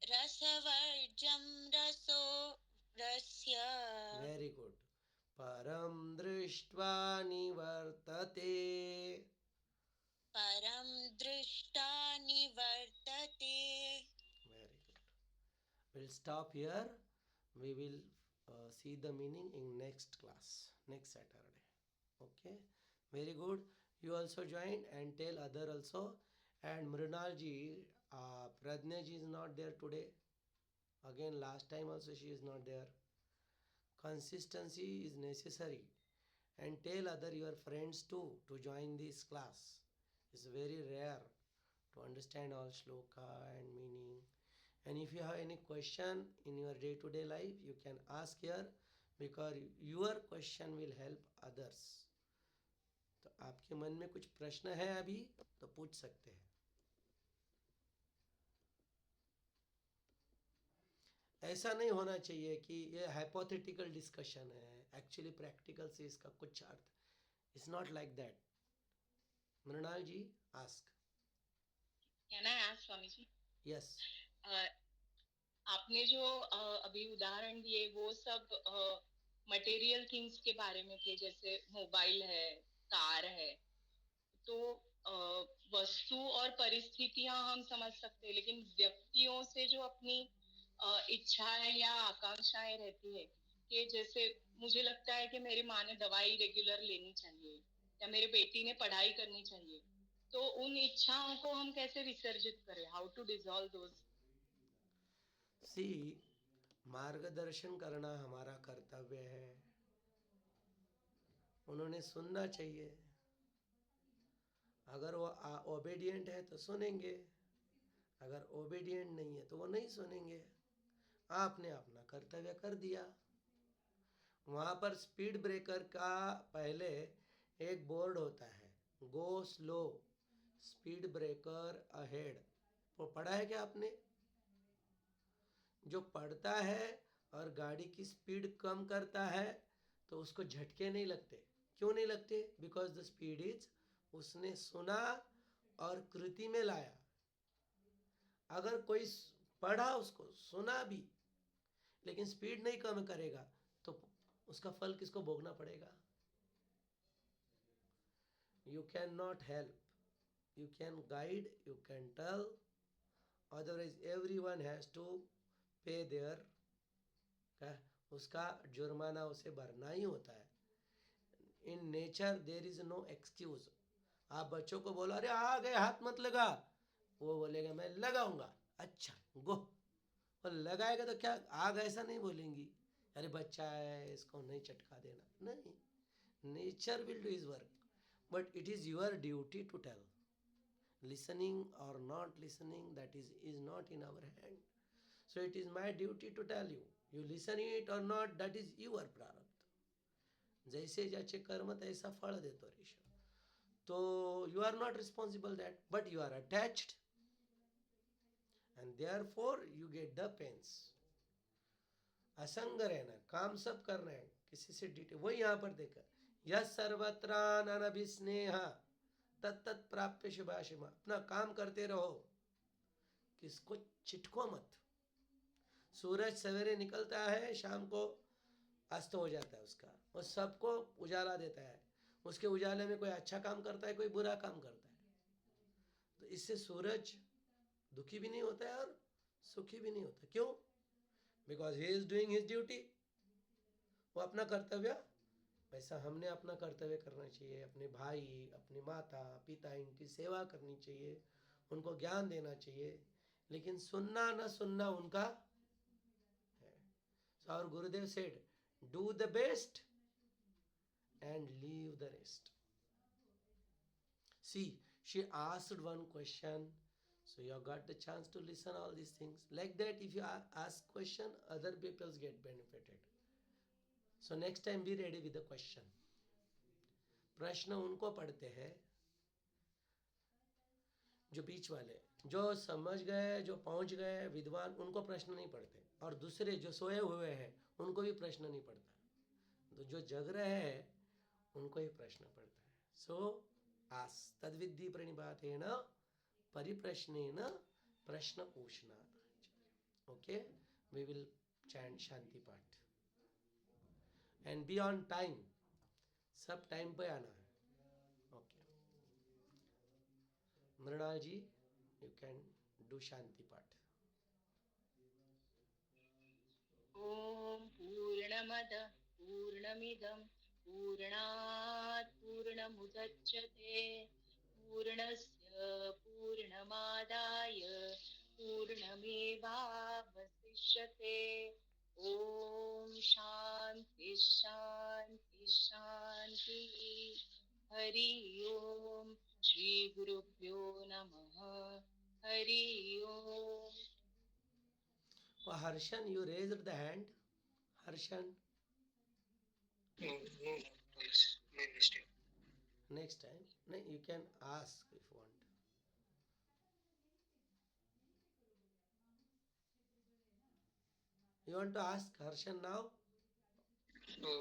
रसवर्जं रसोऽप्यस्य,
very good, परं दृष्ट्वा निवर्तते,
परं दृष्टा निवर्तते.
very good. We'll stop here. We will see the meaning in next class, next Saturday. Okay, very good. You also join and tell other also. And Mrinal ji, Pradnya ji is not there today. Again, last time also she is not there. Consistency is necessary. And tell other your friends too to join this class. It's very rare to understand all shloka and meaning. And if you have any question in your day-to-day life, you can ask here, because your question will help others. तो आपके मन में कुछ प्रश्न है अभी तो पूछ सकते हैं. ऐसा नहीं होना चाहिए कि ये हाइपोथेटिकल डिस्कशन है, एक्चुअली प्रैक्टिकल से इसका कुछ अर्थ. It's not like that. Mrinal ji, ask.
Can I ask Swami ji?
Yes.
आपने जो अभी उदाहरण दिए वो सब मटेरियल थिंग्स के बारे में थे, जैसे मोबाइल है, कार है. तो वस्तु और परिस्थितियां हम समझ सकते हैं, लेकिन व्यक्तियों से जो अपनी इच्छाएं या आकांक्षाएं रहती है, कि जैसे मुझे लगता है कि मेरी माँ ने दवाई रेगुलर लेनी चाहिए या मेरे बेटी ने पढ़ाई करनी चाहिए, तो उन इच्छाओं को हम कैसे विसर्जित करें? हाउ टू डिसॉल्व दोस
सी मार्गदर्शन करना हमारा कर्तव्य है, उन्होंने सुनना चाहिए। अगर वो ओबीडियंट है तो सुनेंगे, अगर ओबीडियंट नहीं है तो वो नहीं सुनेंगे। आपने अपना कर्तव्य कर दिया। वहाँ पर स्पीड ब्रेकर का पहले एक बोर्ड होता है, go slow, speed breaker ahead. वो पढ़ा है क्या आपने? जो पढ़ता है और गाड़ी की स्पीड कम करता है तो उसको झटके नहीं लगते। क्यों नहीं लगते? बिकॉज द स्पीड इज, उसने सुना और कृति में लाया। अगर कोई पढ़ा, उसको सुना भी, लेकिन स्पीड नहीं कम करेगा तो उसका फल किसको भोगना पड़ेगा? You cannot help, you can guide, you can tell, otherwise everyone has to pay their, उसका जुर्माना उसे भरना ही होता है। In nature there is no excuse. आप बच्चों को बोलो अरे आ गए हाथ मत लगा, वो बोलेगा मैं लगाऊंगा, अच्छा गो, और लगाएगा तो क्या आग ऐसा नहीं बोलेंगी अरे बच्चा है इसको नहीं चटका देना, नहीं, nature will do his work, but it is your duty to tell. Listening or not listening, that is not in our hand. So it is my duty to tell you. You listen it or not, that is your प्रारब्ध। जैसे ज्याचे कर्म तैसा फळ देतो ऋषभ। तो you are not responsible that, but you are attached and therefore you get the pains। असंग रहना, काम सब करना है, किसी से डिटे, वही यहाँ पर देखा, यह सर्वत्र अनभिस्नेह तत्त प्राप्य शुभाशिमा। अपना काम करते रहो, किसको चिटको मत। सूरज सवेरे निकलता है, शाम को अस्त हो जाता है उसका, और सबको उजाला देता है। उसके उजाले में कोई अच्छा काम करता है, कोई बुरा काम करता है। तो इससे सूरज दुखी भी नहीं होता है और सुखी भी नहीं होता। क्यों? Because he is doing his duty. वो अपना कर्तव्य, वैसा हमने अपना कर्तव्य करना चाहिए। अपने भाई, अपने माता पिता, इनकी सेवा करनी चाहिए, उनको ज्ञान देना चाहिए, लेकिन सुनना न सुनना उनका है। और Gurudev said do the best and leave the rest. See she asked one question, so you have got the chance to listen all these things. Like that, if you ask question, other people get benefited. So next time be ready with the question. प्रश्न उनको पढ़ते हैं जो बीच वाले, जो समझ गए, जो पहुंच गए विद्वान, उनको प्रश्न नहीं पढ़ते। और दूसरे जो सोए हुए हैं उनको भी प्रश्न नहीं पढ़ता। तो जो जग रहे हैं उनको ही प्रश्न पढ़ता है। सो आस तद्विद्धि प्रणिपातेन परिप्रश्नेन प्रश्न पूछना। ओके, वी विल चैंट शांति पाठ एंड बी ऑन टाइम। सब टाइम पे आना है। Okay, Mrinal ji, you can do शांति पाठ।
ओम पूर्णमद पूर्णमिदं पूर्णात् पूर्णमुदच्यते पूर्णस्य पूर्णमादाय पूर्णमेवावशिष्यते। ओम शांति शांति शांति। हरि ओम। श्री गुरुभ्यो नमः। हरि ओम।
Oh, Harshan, you raised the hand. Harshan,
No, it's my mistake.
next time you can ask if you want. You want to ask Harshan now?
No.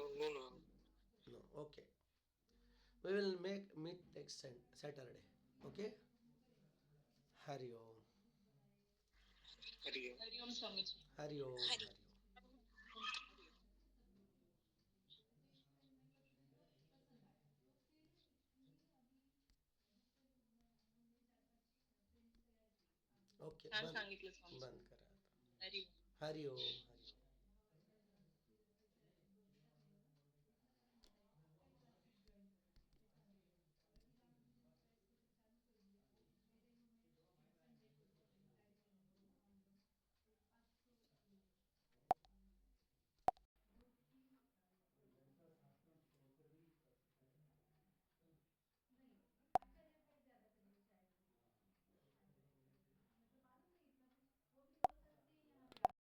No. Okay. We will meet next Saturday. Okay. Hari Om.
Hari Om.
Hari Om Swami ji.
Hari Om.
Hari.
Okay.
छान सांगितलं स्वामी।
बंद करा.
हरि ओम।
Hari Om.